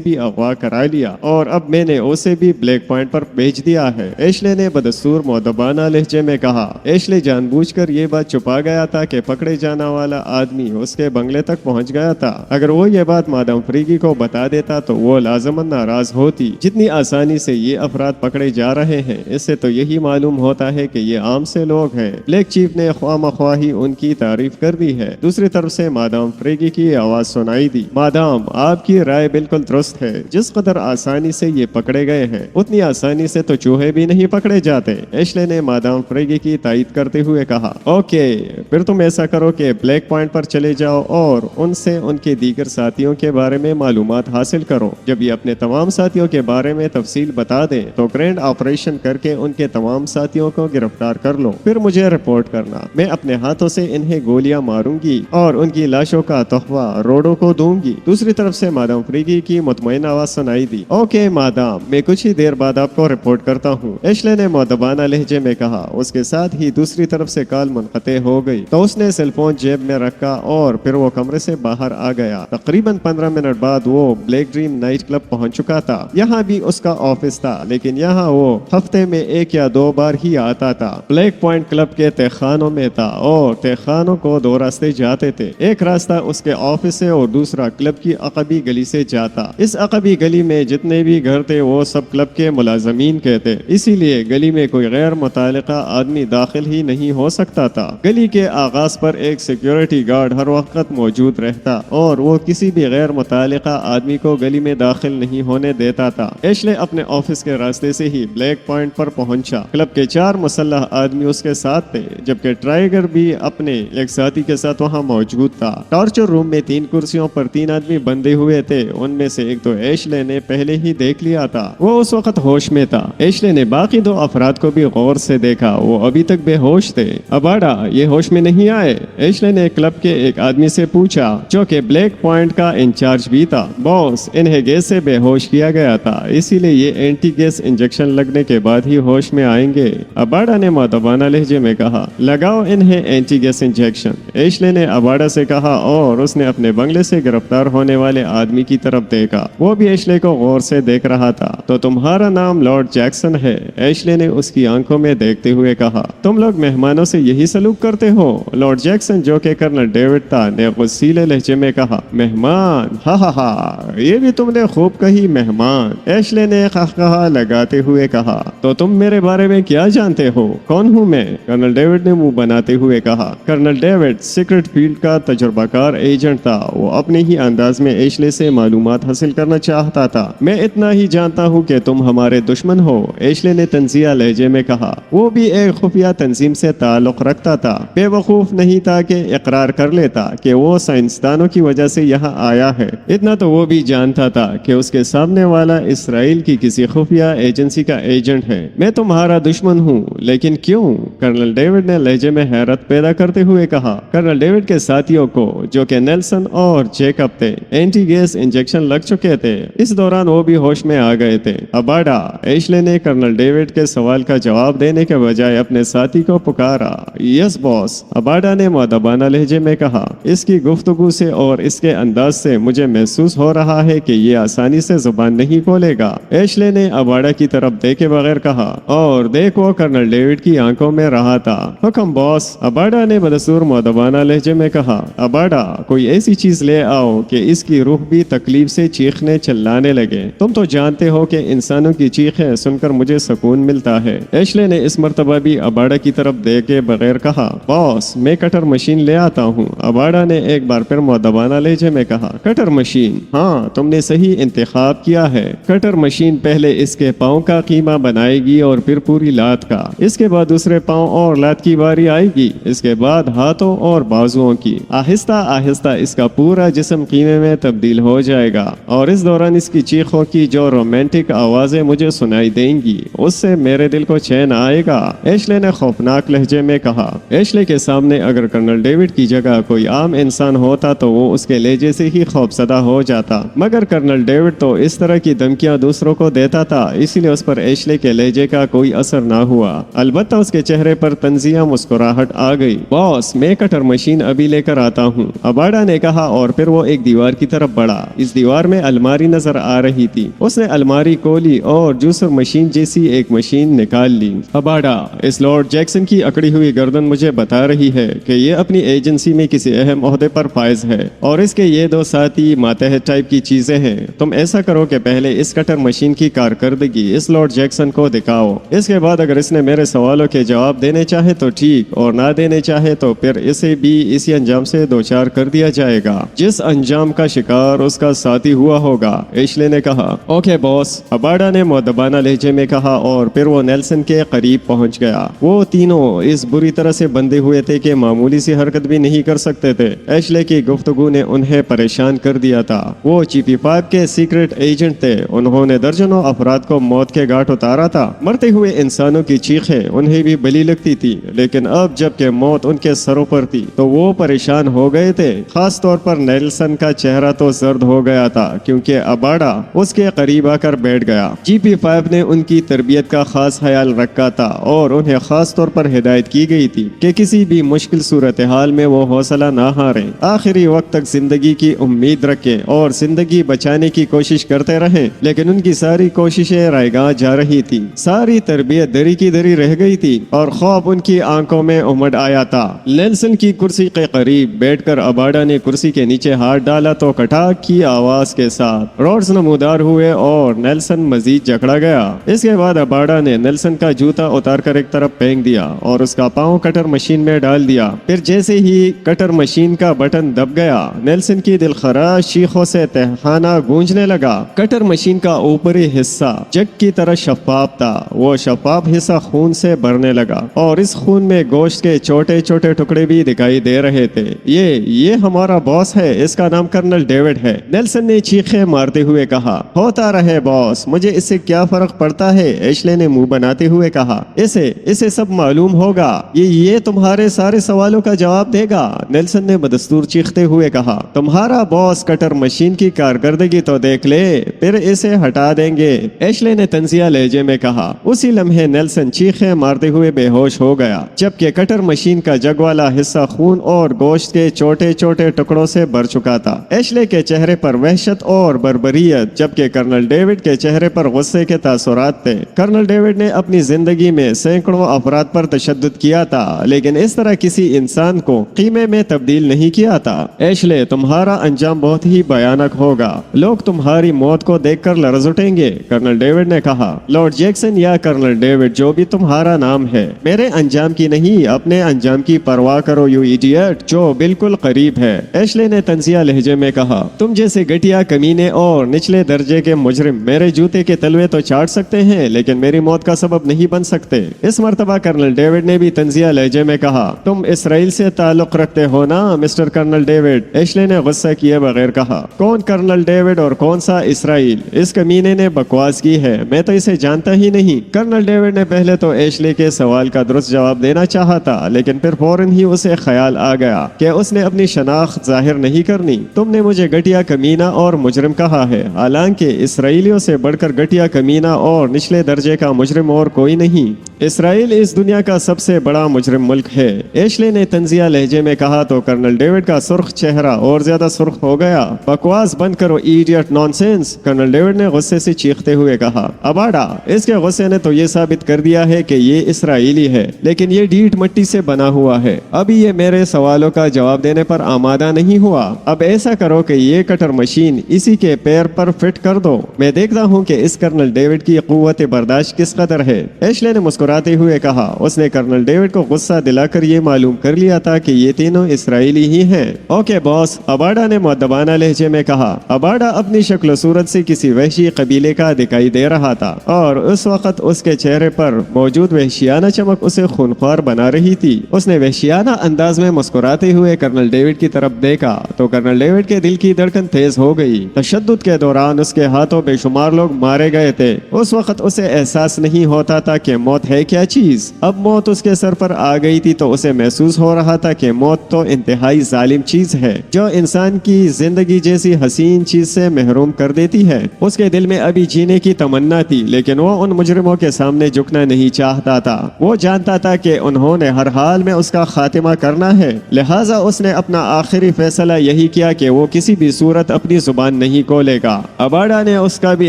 بھی اغوا کرا لیا اور اب میں نے اسے بھی بلیک پوائنٹ پر بھیج دیا ہے۔ ایشلے نے بدستور مؤدبانہ لہجے میں کہا۔ ایشلے جان بوجھ کر یہ بات چھپا گیا تھا کہ پکڑے جانا والا آدمی اس کے بنگلے تک پہنچ گیا تھا۔ اگر وہ یہ بات مادام فریگی کو بتا دیتا تو وہ لازماً ناراض ہوتی۔ جتنی آسانی سے یہ افراد پکڑے جا رہے ہیں اس سے تو یہی معلوم ہوتا ہے کہ یہ عام سے لوگ ہیں۔ بلیک چیف نے خواہ مخواہ ہی ان کی تعریف کر دی ہے۔ دوسری طرف سے مادام فریگی کی آواز سنائی دی۔ مادام، آپ کی رائے بالکل درست ہے۔ جس قدر آسانی سے یہ پکڑے گئے ہیں اتنی آسانی سے تو چوہے بھی نہیں پکڑے جاتے۔ ایشلے نے مادام فریگی کی تائید کرتے ہوئے کہا۔ اوکے، پھر تم ایسا کرو کہ بلیک پوائنٹ پر چلے جاؤ اور ان سے ان کے دیگر ساتھیوں کے بارے میں معلومات حاصل کرو۔ جب یہ اپنے تمام ساتھیوں کے بارے میں تفصیل بتا دیں تو گرینڈ آپریشن کر کے ان کے تمام ساتھیوں کو گرفتار کر لو، پھر مجھے رپورٹ کرنا۔ میں اپنے ہاتھوں سے انہیں گولیاں ماروں گی اور ان کی لاشوں کا تحفہ روڈوں کو دوں گی۔ دوسری طرف سے مادام فریگی کی مطمئن آواز سنائی دی۔ اوکے مادام، میں کچھ ہی دیر بعد آپ کو رپورٹ کرتا ہوں، ایشلے نے مؤدبانہ لہجے میں کہا۔ اس کے ساتھ ہی دوسری طرف سے کال منقطع ہو گئی تو اس نے سیل فون جیب میں رکھا اور پھر وہ کمرے سے باہر آ گیا۔ تقریباً 15 منٹ بعد وہ بلیک ڈریم نائٹ کلب پہنچ چکا تھا۔ یہاں بھی اس کا آفس تھا لیکن یہاں وہ ہفتے میں 1 یا 2 بار ہی آتا تھا۔ بلیک پوائنٹ کلب کے تہ خانوں میں تھا اور تہ خانوں کو 2 راستے جاتے تھے۔ ایک راستہ اس کے آفس سے اور دوسرا کلب کی عقبی گلی سے جاتا۔ اس عقبی گلی میں جتنے بھی گھر تھے وہ سب کلب کے ملازمین کے تھے، اسی لیے گلی میں کوئی غیر متعلقہ آدمی داخل ہی نہیں ہو سکتا تھا۔ گلی کے آغاز پر ایک سیکیورٹی گارڈ ہر وقت موجود رہتا اور وہ کسی بھی غیر متعلقہ آدمی کو گلی میں داخل نہیں ہونے دیتا تھا۔ ایشلے اپنے آفس کے راستے سے ہی بلیک پوائنٹ پر پہنچا۔ کلب کے 4 مسلح آدمی اس کے ساتھ تھے جبکہ ٹرائیگر بھی اپنے ایک ساتھی کے ساتھ وہاں موجود تھا۔ ٹارچر روم میں 3 کرسیوں پر 3 آدمی بندے ہوئے تھے۔ ان میں سے ایک تو ایشلے نے پہلے ہی دیکھ لیا تھا، وہ اس وقت ہوش میں تھا۔ ایشلے نے باقی 2 افراد کو بھی غور سے دیکھا، وہ ابھی تک بے ہوش تھے۔ اباڈا، یہ ہوش میں نہیں آئے؟ ایشلے نے کلب کے ایک آدمی سے پوچھا جو کہ بلیک پوائنٹ کا انچارج بھی تھا۔ باس، انہیں گیس سے بے ہوش کیا گیا تھا، اسی لیے یہ اینٹی گیس انجیکشن لگنے کے بعد ہی ہوش میں آئیں گے۔ اباڈا نے مؤدبانہ لہجے میں کہا۔ لگاؤ انہیں اینٹی گیس انجیکشن، ایشلے نے اباڈا سے کہا اور اس نے اپنے بنگلے سے گرفتار ہونے والے آدمی کی طرف دیکھا۔ وہ بھی ایشلے کو غور سے دیکھ رہا تھا۔ تو تمہارا نام لارڈ جیکسن ہے؟ ایشلے نے اس کی آنکھوں میں دیکھتے ہوئے کہا۔ تم لوگ مہمانوں سے یہی سلوک کرتے ہو؟ لارڈ جیکسن جو کہ کرنل ڈیوڈ تھا نے غصیلے لہجے میں کہا۔ مہمان، ہا ہا ہا، یہ بھی تم نے خوب کہی، مہمان، ایشلے نے قہقہہ لگاتے ہوئے کہا۔ تو تم میرے بارے میں کیا جانتے ہو؟ کون ہوں میں؟ کرنل ڈیوڈ نے منہ بناتے ہوئے کہا۔ کرنل ڈیوڈ سیکرٹ فیلڈ کا تجربہ کار ایجنٹ تھا۔ وہ اپنے ہی انداز میں ایشلے سے معلومات حاصل کرنا چاہتا تھا۔ میں اتنا ہی جانتا ہوں کہ تم ہمارے دشمن ہو، ایشلے نے تنزیہ لہجے میں کہا۔ وہ بھی ایک خفیہ تنظیم سے تعلق رکھتا تھا، بے وقوف نہیں تھا کہ اقرار کر لیتا کہ وہ سائنسدانوں کی وجہ سے یہاں آیا ہے۔ اتنا تو وہ بھی جانتا تھا کہ اس کے سامنے والا اسرائیل کی کسی خفیہ ایجنسی کا ایجنٹ ہے۔ میں تمہارا دشمن ہوں، لیکن کیوں؟ کرنل ڈیوڈ نے لہجے میں حیرت پیدا کرتے ہوئے کہا۔ کرنل ڈیوڈ کے ساتھیوں کو جو کہ نیلسن اور جیکب تھے اینٹی گیس انجیکشن لگ چکے تھے، اس دوران وہ بھی ہوش میں آ گئے تھے۔ اباڈا، ایشلے نے کرنل ڈیوڈ کے سوال کا جواب دینے کے بجائے اپنے ساتھی کو پکارا۔ یس باس، اباڈا نے مؤدبانہ لہجے میں کہا۔ اس کی گفتگو سے اور اس کے انداز سے مجھے محسوس ہو رہا ہے کہ یہ آسانی سے زبان نہیں کھولے گا۔ ایشلے نے اباڈا کی طرف دیکھے بغیر کہا، اور دیکھ وہ کرنل ڈیوڈ کی آنکھوں میں رہا تھا۔ حکم باس، اباڈا نے بدستور مؤدبانہ لہجے میں کہا۔ اباڈا، کوئی ایسی چیز لے آؤ کہ اس کی روح بھی تکلیف سے چیخنے چلانے لگے۔ تم تو جانتے ہو کہ انسانوں کی چیخیں سن کر مجھے سکون ملتا ہے۔ ایشلے نے اس مرتبہ بھی اباڈا کی طرف دیکھے بغیر کہا۔ باس، میں کٹر مشین لے آتا ہوں، اباڈا نے ایک بار پھر مؤدبانہ لہجے میں کہا۔ کٹر مشین؟ ہاں، تم نے صحیح انتخاب کیا ہے۔ کٹر مشین پہلے اس کے پاؤں کا قیمہ بنائے گی اور پھر پوری لات کا، اس کے بعد دوسرے پاؤں اور لات کی باری آئے گی، اس کے بعد ہاتھوں اور بازوؤں کی۔ آہستہ آہستہ اس کا پورا جسم قیمے میں تبدیل ہو جائے گا اور اس دوران اس کی چیخوں کی جو رومانٹک آوازیں مجھے سنائی دیں گی اس سے میرے دل کو چین آئے گا، ایشلے نے خوفناک لہجے میں کہا۔ ایشلے کے سامنے اگر کرنل ڈیوڈ کی جگہ کوئی عام انسان ہوتا تو وہ اس کے لہجے سے ہی خوفزدہ ہو جاتا، مگر کرنل ڈیوڈ تو اس طرح کی دھمکیاں دوسروں کو دیتا تھا، اسی لیے اس پر ایشلے کے لہجے کا کوئی اثر نہ ہوا۔ البتہ اس کے چہرے پر طنزیہ مسکراہٹ آ گئی۔ باس، میں کٹر مشین ابھی لے کر آتا ہوں، اباڈا نے کہا اور پھر وہ ایک دیوار کی طرف بڑھا۔ اس دیوار میں الماری نظر آ رہی تھی۔ اس نے अलमारी खोली और जूसर मशीन जैसी एक मशीन निकाल ली। अबाडा, इस लॉर्ड जैक्सन की अकड़ी हुई गर्दन मुझे बता रही है कि ये अपनी एजेंसी में किसी अहम ओहदे पर फायज है और इसके ये दो साथी मातहत टाइप की चीजें हैं। तुम ऐसा करो कि पहले इस कटर मशीन की कारकर्दगी इस लॉर्ड जैक्सन को दिखाओ। इसके बाद अगर इसने मेरे सवालों के जवाब देने चाहे तो ठीक, और ना देने चाहे तो फिर इसे भी इसी अंजाम से दो चार कर दिया जाएगा जिस अंजाम का शिकार उसका साथी हुआ होगा। एशले ने कहा, ओके बॉस, अबाडा ने मुअद्दबाना लहजे में कहा और फिर वो नेल्सन के करीब पहुंच गया। वो तीनों इस बुरी तरह से बंधे हुए थे कि मामूली सी हरकत भी नहीं कर सकते थे। एशले की गुफ्तगू ने उन्हें परेशान कर दिया था। वो GP5 के सीक्रेट एजेंट थे। उन्होंने दर्जनों अफराद को मौत के घाट उतारा था। मरते हुए इंसानों की चीखें उन्हें भी बली लगती थी, लेकिन अब जबकि मौत उनके सरों पर थी तो वो परेशान हो गए थे। खास तौर पर नेल्सन का चेहरा तो जर्द हो गया था क्योंकि अबाडा उसके करीब आकर बैठ गया। GP5 ने उनकी तरबियत का खास ख्याल रखा था और उन्हें खास तौर पर हिदायत की गई थी कि किसी भी मुश्किल सूरत हाल में वो हौसला ना हारें, आखिरी वक्त तक जिंदगी की उम्मीद रखें और जिंदगी बचाने की कोशिश करते रहें। लेकिन उनकी सारी कोशिशें रायगां जा रही थी। सारी तरबियत दरी की दरी रह गई थी और खौफ उनकी आंखों में उमड़ आया था। नेल्सन की कुर्सी के करीब बैठकर अबाडा ने कुर्सी के नीचे हाथ डाला तो कटाक की आवाज के साथ रॉड्स नमूदार हुए और नेल्सन मजीद जकड़ा गया। इसके बाद अबाडा ने नेल्सन का जूता उतार कर एक तरफ फेंक दिया और उसका पांव कटर मशीन में डाल दिया। फिर जैसे ही कटर मशीन का बटन दब गया, नेल्सन की दिलखराश चीखों से तहखाना गूंजने लगा। कटर मशीन का ऊपरी हिस्सा जग की तरह शफाफ था। वो शफाफ हिस्सा खून से भरने लगा और इस खून में गोश्त के छोटे छोटे टुकड़े भी दिखाई दे रहे थे। ये हमारा बॉस है, इसका नाम कर्नल डेविड है, नेल्सन ने चीखें मारते हुए कहा। होता रहे बॉस, मुझे इससे क्या फर्क पड़ता है, एशले ने मुंह बनाते हुए कहा। इसे सब मालूम होगा, ये तुम्हारे सारे सवालों का जवाब देगा, नेल्सन ने बदस्तूर चीखते हुए कहा। तुम्हारा बॉस कटर मशीन की कारकर्दगी तो देख ले, फिर इसे हटा देंगे, एशले ने तंजिया लहजे में कहा। उसी लम्हे नेल्सन चीखें मारते हुए बेहोश हो गया जबकि कटर मशीन का जग वाला हिस्सा खून और गोश्त के छोटे छोटे टुकड़ों से भर चुका था। एशले के चेहरे पर वहशत और बर्बरियत जबकि कर्नल डेविड के चेहरे पर गुस्से के तासुरात थे। कर्नल डेविड ने अपनी जिंदगी में सैकड़ों अफराद पर तशद्दुद किया था, लेकिन इस तरह किसी इंसान को कीमे में तब्दील नहीं किया था। एशले, तुम्हारा अंजाम बहुत ही भयानक होगा, लोग तुम्हारी मौत को देखकर लरज़ उठेंगे, कर्नल डेविड ने कहा। लॉर्ड जैक्सन या कर्नल डेविड, जो भी तुम्हारा नाम है, मेरे अंजाम की नहीं अपने अंजाम की परवाह करो यू इडियट, जो बिल्कुल करीब है, एशले ने तंजिया लहजे में कहा। तुम जैसे घटिया कमीने और निचले दर्जे के मुजरिम मेरे जूते के तलवे तो चाट सकते हैं लेकिन मेरी मौत का सबब नहीं बन सकते। इस मर्तबा कर्नल डेविड ने भी तंजिया लहजे में कहा। तुम इसराइल से ताल्लुक रखते हो ना मिस्टर कर्नल डेविड, एशले ने गुस्सा किए बगैर कहा। कौन कर्नल डेविड और कौन सा इसराइल, इस कमीने ने बकवास की है, मैं तो इसे जानता ही नहीं। कर्नल डेविड ने पहले तो एशले के सवाल का दुरुस्त जवाब देना चाहा था, लेकिन फिर फौरन ही उसे ख्याल आ गया कि उसने अपनी शनाख्त जाहिर नहीं करनी। तुमने मुझे घटिया कमीना और मुजरिम कहा है, हालांकि इसराइलियों से बढ़कर घटिया कमीना और निचले दर्जे का मुजरिम और कोई नहीं। इसराइल इस दुनिया का सबसे बड़ा मुजरिम मुल्क है, एशले ने तंजिया लहजे में कहा तो कर्नल डेविड का सुर्ख चेहरा और ज्यादा सुर्ख हो गया। बकवास बंद करो इडियट, नॉनसेंस, कर्नल डेविड ने गुस्से से चीखते हुए कहा। अबाडा, इसके गुस्से ने तो ये साबित कर दिया है कि ये इसराइली है, लेकिन ये ढीठ मिट्टी से बना हुआ है, अभी ये मेरे सवालों का जवाब देने पर आमादा नहीं हुआ। अब ऐसा करो कि ये कटर मशीन इसी के पैर पर फिट कर दो, मैं देखता हूँ कि इस कर्नल डेविड की कुव्वत बर्दाश्त किस कदर है, एशले ने मुस्कुराते हुए कहा। उसने कर्नल डेविड को गुस्सा दिलाकर ये मालूम कर लिया था कि ये तीनों इसराइली ही हैं। ओके बॉस, अबाडा ने मुअद्दबाना लहजे में कहा। अबाडा अपनी शक्ल सूरत से किसी वहशी कबीले का दिखाई दे रहा था और उस वक्त उसके चेहरे पर मौजूद वहशियाना चमक उसे खूनख्वार बना रही थी। उसने वहशियाना अंदाज में मुस्कुराते हुए कर्नल डेविड की तरफ देखा तो कर्नल डेविड के दिल की धड़कन तेज हो गई। तशद्दुद के दौरान उसके हाथों बेशुमार लोग मारे गए थे। उस वक्त उसे एहसास नहीं होता था कि मौत है है क्या चीज। अब मौत उसके सर पर आ गई थी तो उसे महसूस हो रहा था कि मौत तो इंतहाई जालिम चीज है जो इंसान की जिंदगी जैसी हसीन चीज से महरूम कर देती है। उसके दिल में अभी जीने की तमन्ना थी, लेकिन वो उन मुजरिमों के सामने झुकना नहीं चाहता था। वो जानता था कि उन्होंने हर हाल में उसका खात्मा करना है, लिहाजा उसने अपना आखिरी फैसला यही किया कि वो किसी भी सूरत अपनी जुबान नहीं खोलेगा। अबाडा ने उसका भी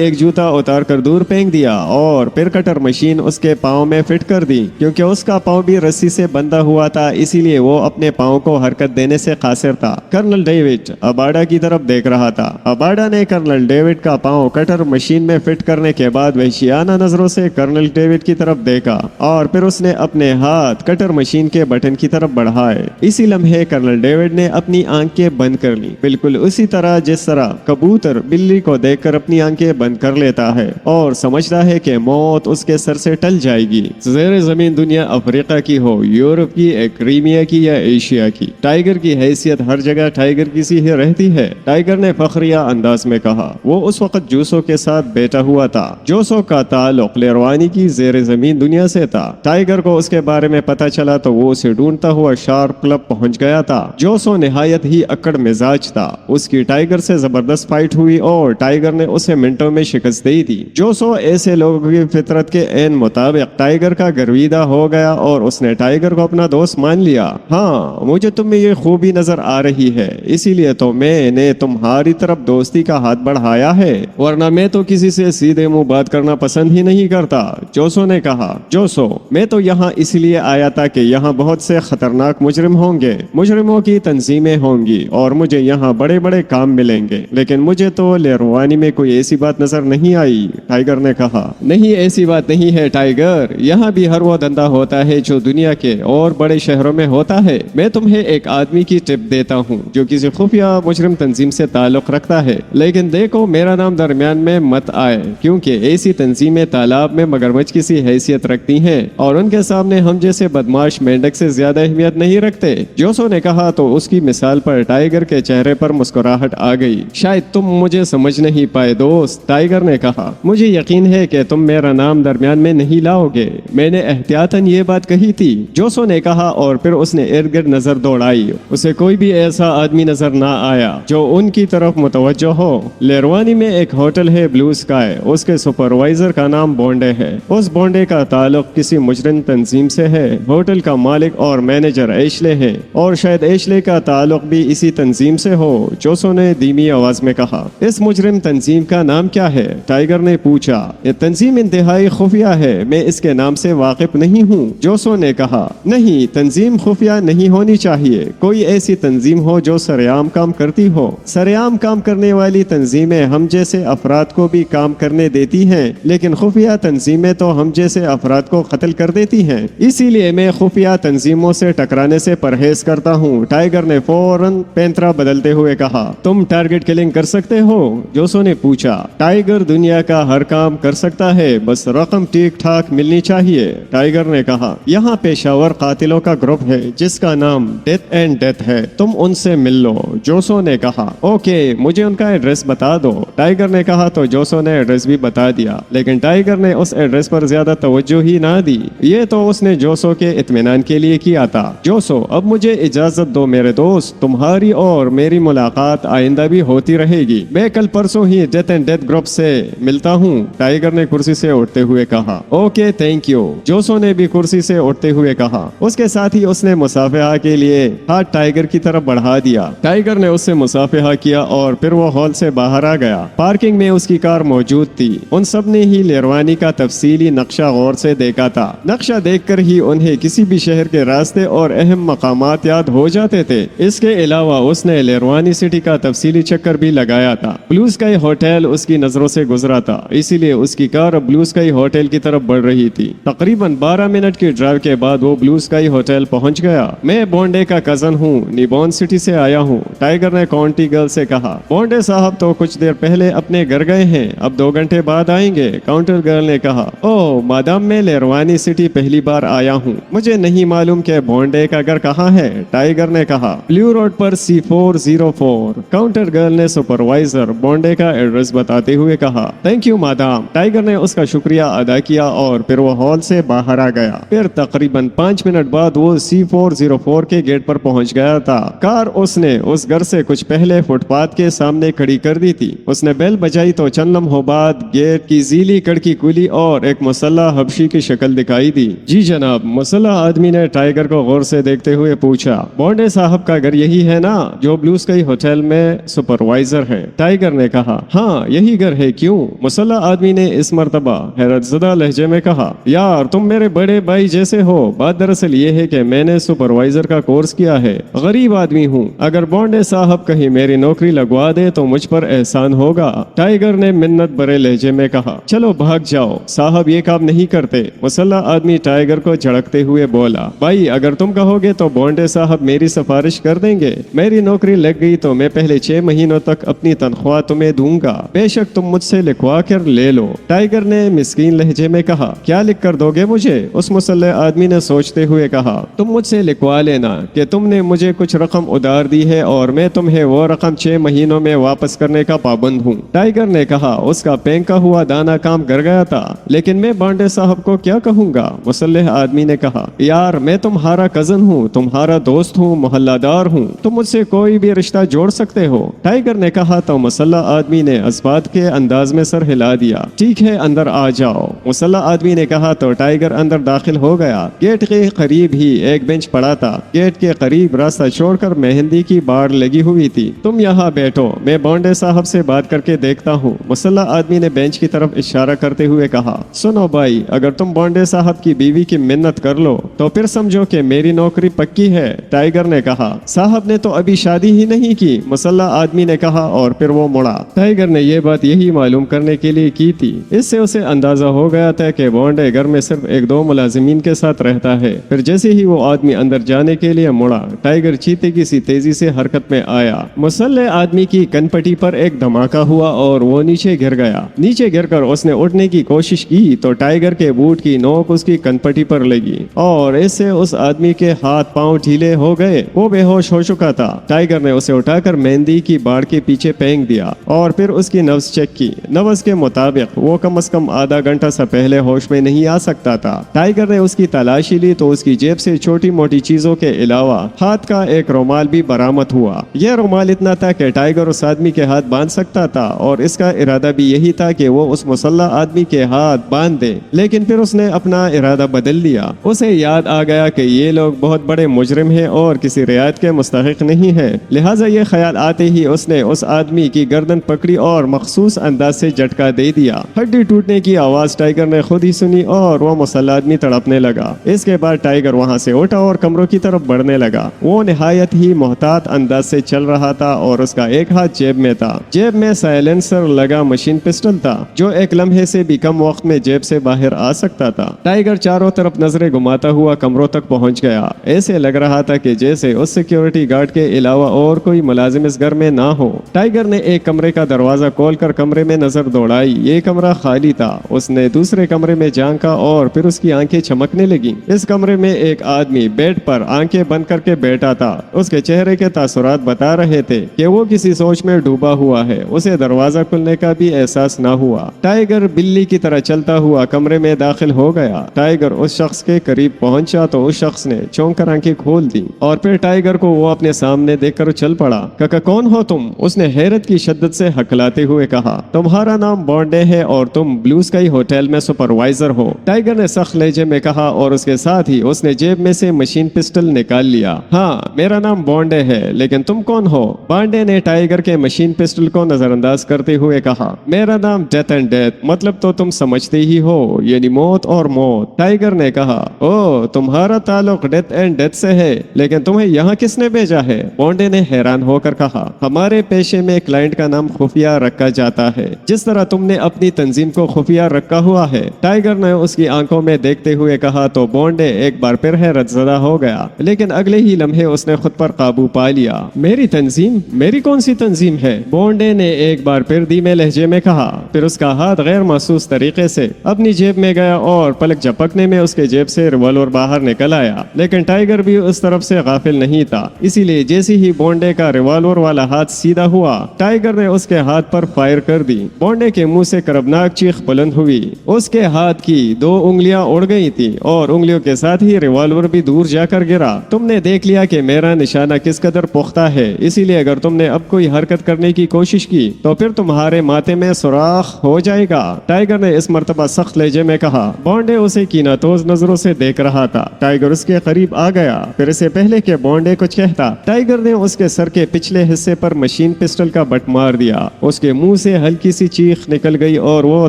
एक जूता उतार कर दूर फेंक दिया और फिर कटर मशीन उसके पाँव में फिट कर दी। क्योंकि उसका पाँव भी रस्सी से बंधा हुआ था, इसीलिए वो अपने पाँव को हरकत देने से कासिर था। कर्नल डेविड अबाडा की तरफ देख रहा था। अबाडा ने कर्नल डेविड का पाँव कटर मशीन में फिट करने के बाद वहशियाना नजरों से कर्नल डेविड की तरफ देखा और फिर उसने अपने हाथ कटर मशीन के बटन की तरफ बढ़ाए। इसी लम्हे कर्नल डेविड ने अपनी आंखें बंद कर ली, बिल्कुल उसी तरह जिस तरह कबूतर बिल्ली को देखकर अपनी आंखें बंद कर लेता है और समझता है कि मौत उसके सर से टल जाएगी। ज़ेर ज़मीन दुनिया अफ्रीका की हो, यूरोप की, क्रीमिया की या एशिया की, टाइगर की हैसियत हर जगह टाइगर की सी ही रहती है। टाइगर ने फखरिया अंदाज में कहा। वो उस वक्त जोसो के साथ बैठा हुआ था। जोसो का ताल्लुक लेरवानी की ज़ेर ज़मीन दुनिया से था। टाइगर को उसके बारे में पता चला तो वो उसे ढूंढता हुआ शार्प क्लब पहुंच गया था। जोसो निहायत ही अक्कड़ मिजाज था। उसकी टाइगर से जबरदस्त फाइट हुई और टाइगर ने उसे मिनटों में शिकस्त दी थी। जोसो ऐसे लोगों की फितरत के एन मुताबिक टाइगर का गर्विदा हो गया और उसने टाइगर को अपना दोस्त मान लिया। हाँ, मुझे तुम में ये खूबी नजर आ रही है, इसीलिए तो मैंने तुम्हारी तरफ दोस्ती का हाथ बढ़ाया है, वरना मैं तो किसी से सीधे मुंह बात करना पसंद ही नहीं करता। जोसो ने कहा। जोसो, मैं तो यहाँ इसलिए आया था कि यहाँ बहुत से खतरनाक मुजरिम होंगे, मुजरिमों की तंजीमें होंगी और मुझे यहाँ बड़े बड़े काम मिलेंगे, लेकिन मुझे तो लेरवानी में कोई ऐसी बात नजर नहीं आई। टाइगर ने कहा। नहीं, ऐसी बात नहीं है टाइगर, यहाँ भी हर वो धंधा होता है जो दुनिया के और बड़े शहरों में होता है। मैं तुम्हें एक आदमी की टिप देता हूँ जो किसी खुफिया मुजरिम तंजीम से ताल्लुक रखता है, लेकिन देखो मेरा नाम दरमियान में मत आए, क्योंकि ऐसी तंजीमें तालाब में मगरमच्छ की सी हैसियत रखती हैं और उनके सामने हम जैसे बदमाश मेंढक से ज्यादा अहमियत नहीं रखते। जोसो ने कहा तो उसकी मिसाल पर टाइगर के चेहरे पर मुस्कुराहट आ गई। शायद तुम मुझे समझ नहीं पाए दोस्त, टाइगर ने कहा। मुझे यकीन है कि तुम मेरा नाम दरमियान में नहीं लाओगे, मैंने एहतियातन ये बात कही थी, जोसो ने कहा और फिर उसने इर्द गिर्द नजर दौड़ाई। उसे कोई भी ऐसा आदमी नजर ना आया जो उनकी तरफ मुतवज्जो हो। लेरवानी में एक होटल है ब्लू स्काई, उसके सुपरवाइजर का नाम बॉन्डे है। उस बॉन्डे का ताल्लुक किसी मुजरिम तंजीम से है। होटल का मालिक और मैनेजर एशले है और शायद एशले का ताल्लुक भी इसी तंजीम से हो। जोसो ने धीमी आवाज में कहा। इस मुजरिम तंजीम का नाम क्या है? टाइगर ने पूछा। ये तंजीम इंतहाई खुफिया है, मैं इसके नाम से वाकिफ नहीं हूँ, जोसो ने कहा। नहीं, तंजीम खुफिया नहीं होनी चाहिए, कोई ऐसी तंजीम हो जो सरेआम काम करती हो। सरेआम काम करने वाली तंजीमें हम जैसे अफराद को भी काम करने देती हैं, लेकिन खुफिया तंजीमें तो हम जैसे अफराद को कत्ल कर देती हैं। इसीलिए मैं खुफिया तंजीमों से टकराने से परहेज करता हूँ। टाइगर ने फौरन पैंतरा बदलते हुए कहा। तुम टारगेट किलिंग कर सकते हो? जोसो ने पूछा। टाइगर दुनिया का हर काम कर सकता है, बस रकम ठीक ठाक मिलनी चाहिए, टाइगर ने कहा। यहाँ पेशावर कातिलों का ग्रुप है जिसका नाम डेथ एंड डेथ है, तुम उनसे मिल लो, जोसो ने कहा। ओके, मुझे उनका एड्रेस बता दो, टाइगर ने कहा। तो जोसो ने एड्रेस भी बता दिया, लेकिन टाइगर ने उस एड्रेस पर ज्यादा तवज्जो ही ना दी। ये तो उसने जोसो के इत्मीनान के लिए किया था। जोसो, अब मुझे इजाजत दो मेरे दोस्त, तुम्हारी और मेरी मुलाकात आइंदा भी होती रहेगी। मैं कल परसों ही डेथ एंड डेथ ग्रुप से मिलता हूँ, टाइगर ने कुर्सी से उठते हुए कहा। ओके, थैंक यू, जोसो ने भी कुर्सी से उठते हुए कहा। उसके साथ ही उसने मुसाफिहा के लिए हाथ टाइगर की तरफ बढ़ा दिया। टाइगर ने उससे मुसाफिहा किया और फिर वो हॉल से बाहर आ गया। पार्किंग में उसकी कार मौजूद थी। उन सब ने ही लेरवानी का तफसीली नक्शा गौर से देखा था। नक्शा देखकर ही उन्हें किसी भी शहर के रास्ते और अहम मकामात याद हो जाते थे। इसके अलावा उसने लेरवानी सिटी का तफसीली चक्कर भी लगाया था। ब्लू स्काई होटल उसकी नजरों से गुजरा था, इसीलिए उसकी कार ब्लू स्काई होटल की तरफ बढ़ रही थी। तकरीबन 12 मिनट की ड्राइव के बाद वो ब्लू स्काई होटल पहुंच गया। मैं बॉन्डे का कजन हूँ, निबॉन सिटी से आया हूँ, टाइगर ने काउंटी गर्ल से कहा। बॉन्डे साहब तो कुछ देर पहले पहले अपने घर गए हैं, अब 2 घंटे बाद आएंगे। काउंटर गर्ल ने कहा, ओह मादाम, मैं लेरवानी सिटी पहली बार आया हूँ, मुझे नहीं मालूम कि बॉन्डे का घर कहाँ है। टाइगर ने कहा, ब्लू रोड पर C404। काउंटर गर्ल ने सुपरवाइजर बॉन्डे का एड्रेस बताते हुए कहा, थैंक यू मादाम। टाइगर ने उसका शुक्रिया अदा किया और फिर वो हॉल से बाहर आ गया। फिर तकरीबन 5 मिनट बाद वो C404 के गेट पर पहुंच गया था। कार उसने उस घर से कुछ पहले फुटपाथ के सामने खड़ी कर दी थी। उसने बेल बजाई तो चंद लम्हों बाद गेट की जीली कड़की खुली और एक मुसल्लह हबशी की शक्ल दिखाई दी। जी जनाब। मुसल्लह आदमी ने टाइगर को गौर से देखते हुए पूछा, बॉन्डे साहब का घर यही है ना, जो ब्लू स्काई होटल में सुपरवाइजर है? टाइगर ने कहा, हाँ यही घर है। क्यों? मुसल्लह आदमी ने इस मर्तबा हैरतज़दा लहजे में कहा, यार तुम मेरे बड़े भाई जैसे हो। बात दरअसल ये है कि मैंने सुपरवाइजर का कोर्स किया है, गरीब आदमी हूँ। अगर बॉन्डे साहब कहीं मेरी नौकरी लगवा दे तो मुझ पर एहसान होगा। टाइगर ने मिन्नत भरे लहजे में कहा, चलो भाग जाओ, साहब ये काम नहीं करते। मुसल्लह आदमी टाइगर को झड़कते हुए बोला, भाई अगर तुम कहोगे तो बॉन्डे साहब मेरी सिफारिश कर देंगे। मेरी नौकरी लग गई तो मैं पहले 6 महीनों तक अपनी तनख्वाह तुम्हें दूंगा, बेशक तुम मुझसे लिखवा कर ले लो। टाइगर ने मिस्कीन लहजे में कहा, क्या लिख कर दोगे मुझे? उस मुसल्लह आदमी ने सोचते हुए कहा, तुम मुझसे लिखवा लेना कि तुमने मुझे कुछ रकम उधार दी है और मैं तुम्हें वो रकम 6 महीनों में वापस करने का पाबंद हूँ। टाइगर ने कहा, उसका फेंका हुआ दाना काम कर गया था, लेकिन मैं बॉन्डे साहब को क्या कहूँगा? मुसल्लह आदमी ने कहा, यार मैं तुम्हारा कजन हूँ, तुम्हारा दोस्त हूँ, मोहल्लादार हूँ, तुम मुझसे कोई भी रिश्ता जोड़ सकते हो। टाइगर ने कहा तो मुसल्लह आदमी ने इस्बात के अंदाज में सर हिला दिया। ठीक है अंदर आ जाओ। मुसल्लह आदमी ने कहा तो टाइगर अंदर दाखिल हो गया। गेट के करीब ही एक बेंच पड़ा था। गेट के करीब रास्ता छोड़कर मेहंदी की बाड़ लगी हुई थी। तुम यहाँ बैठो, मैं बॉन्डे साहब से बात करके देखता हूँ। मुसल्लह आदमी ने बेंच की तरफ इशारा करते हुए कहा, सुनो भाई, अगर तुम बॉन्डे साहब की बीवी की मिन्नत कर लो तो फिर समझो कि मेरी नौकरी पक्की है। टाइगर ने कहा, साहब ने तो अभी शादी ही नहीं की। मुसल्लह आदमी ने कहा और फिर वो मुड़ा। टाइगर ने यह बात यही मालूम करने के लिए की थी। इससे उसे अंदाजा हो गया था कि बॉन्डे घर में सिर्फ 1-2 मुलाजिमीन के साथ रहता है। फिर जैसे ही वो आदमी अंदर जाने के लिए मुड़ा, टाइगर चीते की सी तेजी से हरकत में आया। मुसल्लह आदमी की कनपट्टी पर एक धमाका हुआ और वो नीचे गिर गया। नीचे गिरकर उसने उठने की कोशिश की तो टाइगर के बूट की नोक उसकी कनपट्टी पर लगी और इससे उस आदमी के हाथ पांव ढीले हो गए। वो बेहोश हो चुका था। टाइगर ने उसे उठाकर मेहंदी की बाड़ के पीछे फेंक दिया और फिर उसकी नब्ज चेक की। नब्ज के मुताबिक वो कम से कम आधा घंटा से पहले होश में नहीं आ सकता था। टाइगर ने उसकी तलाशी ली तो उसकी जेब से छोटी मोटी चीजों के अलावा हाथ का एक रुमाल भी बरामद हुआ। यह रुमाल इतना था कि टाइगर उस आदमी के हाथ बांध सकता था और इसका इरादा भी यही था कि वो उस मुसल्लह आदमी के हाथ बांध दे, लेकिन फिर उसने अपना इरादा बदल लिया। उसे याद आ गया कि ये लोग बहुत बड़े मुजरिम हैं और किसी रियायत के मुस्तहिक नहीं है। लिहाजा ये ख्याल आते ही उसने उस आदमी की गर्दन पकड़ी और मखसूस अंदाज से झटका दे दिया। हड्डी टूटने की आवाज टाइगर ने खुद ही सुनी और वो मुसल्लह आदमी तड़पने लगा। इसके बाद टाइगर वहां से उठा और कमरों की तरफ बढ़ने लगा। वो निहायत ही मोहतात अंदाज से चल रहा था और उसका एक हाथ जेब में था। जेब में साइलेंसर लगा मशीन पिस्टल था जो एक लम्हे से भी कम वक्त में जेब से बाहर आ सकता था। टाइगर चारों तरफ नजरें घुमाता हुआ कमरों तक पहुंच गया। ऐसे लग रहा था कि जैसे उस सिक्योरिटी गार्ड के अलावा और कोई मुलाजिम इस घर में ना हो। टाइगर ने एक कमरे का दरवाजा खोलकर कमरे में नजर दौड़ाई। ये कमरा खाली था। उसने दूसरे कमरे में झांका और फिर उसकी आंखें चमकने लगी। इस कमरे में एक आदमी बेड पर आंखें बंद करके बैठा था। उसके चेहरे के तासुरात बता रहे थे कि वो किसी सोच में डूबा हुआ है। उसे दरवाजा खुलने का भी एहसास न हुआ। टाइगर बिल्ली की तरह चलता हुआ कमरे में दाखिल हो गया। टाइगर उस शख्स के करीब पहुंचा तो उस शख्स ने चौंक कर आंखें खोल दी और फिर टाइगर को वो अपने सामने देखकर चल पड़ा। काका कौन हो तुम? उसने हैरत की शिद्दत से हकलाते हुए कहा। तुम्हारा नाम बॉन्डे है और तुम ब्लू स्काई होटल में सुपरवाइजर हो। टाइगर ने सख्त लहजे में कहा और उसके साथ ही उसने जेब में से मशीन पिस्टल निकाल लिया। हाँ मेरा नाम बॉन्डे है, लेकिन तुम कौन हो? बॉन्डे ने टाइगर के मशीन पिस्टल को नजरअंदाज करते हुए कहा, मेरा नाम डेथ एंड डेथ, मतलब तो तुम समझते ही हो, यानी मौत और मौत। टाइगर ने कहा, ओ तुम्हारा ताल्लुक डेथ एंड डेथ से है, लेकिन तुम्हें यहाँ किसने भेजा है? बॉन्डे ने हैरान होकर कहा, हमारे पेशे में क्लाइंट का नाम खुफिया रखा जाता है, जिस तरह तुमने अपनी तंजीम को खुफिया रखा हुआ है। टाइगर ने उसकी आंखों में देखते हुए कहा तो बॉन्डे एक बार फिर हैरतज़दा हो गया, लेकिन अगले ही लम्हे उसने खुद पर काबू पा लिया। मेरी तंजीम? मेरी कौन सी तंजीम है? बॉन्डे ने ایک بار پھر دھیمے لہجے میں کہا. پھر اس کا ہاتھ غیر محسوس طریقے سے اپنی جیب میں گیا اور پلک جھپکنے میں اس کے جیب سے ریوالور باہر نکل آیا. لیکن ٹائیگر بھی اس طرف سے غافل نہیں تھا، اسی لیے جیسے ہی بونڈے کا ریوالور والا ہاتھ سیدھا ہوا، ٹائیگر نے اس کے ہاتھ پر فائر کر دی. بونڈے کے منہ سے کربناک چیخ بلند ہوئی. اس کے ہاتھ کی 2 انگلیاں اڑ گئی تھی اور انگلیوں کے ساتھ ہی ریوالور بھی دور جا کر گرا. تم نے دیکھ لیا کہ میرا نشانہ کس قدر پختہ ہے، اسی لیے اگر تم نے اب کوئی حرکت کرنے کی کوشش کی تو پھر تمہارے ماتھے میں سوراخ ہو جائے گا. ٹائیگر نے اس مرتبہ سخت لہجے میں کہا. بونڈے اسے کیناتوز نظروں سے دیکھ رہا تھا. ٹائیگر اس کے قریب آ گیا. پھر اسے پہلے کہ بونڈے کچھ کہتا، ٹائیگر نے اس کے سر کے پچھلے حصے پر مشین پسٹل کا بٹ مار دیا. اس کے منہ سے ہلکی سی چیخ نکل گئی اور وہ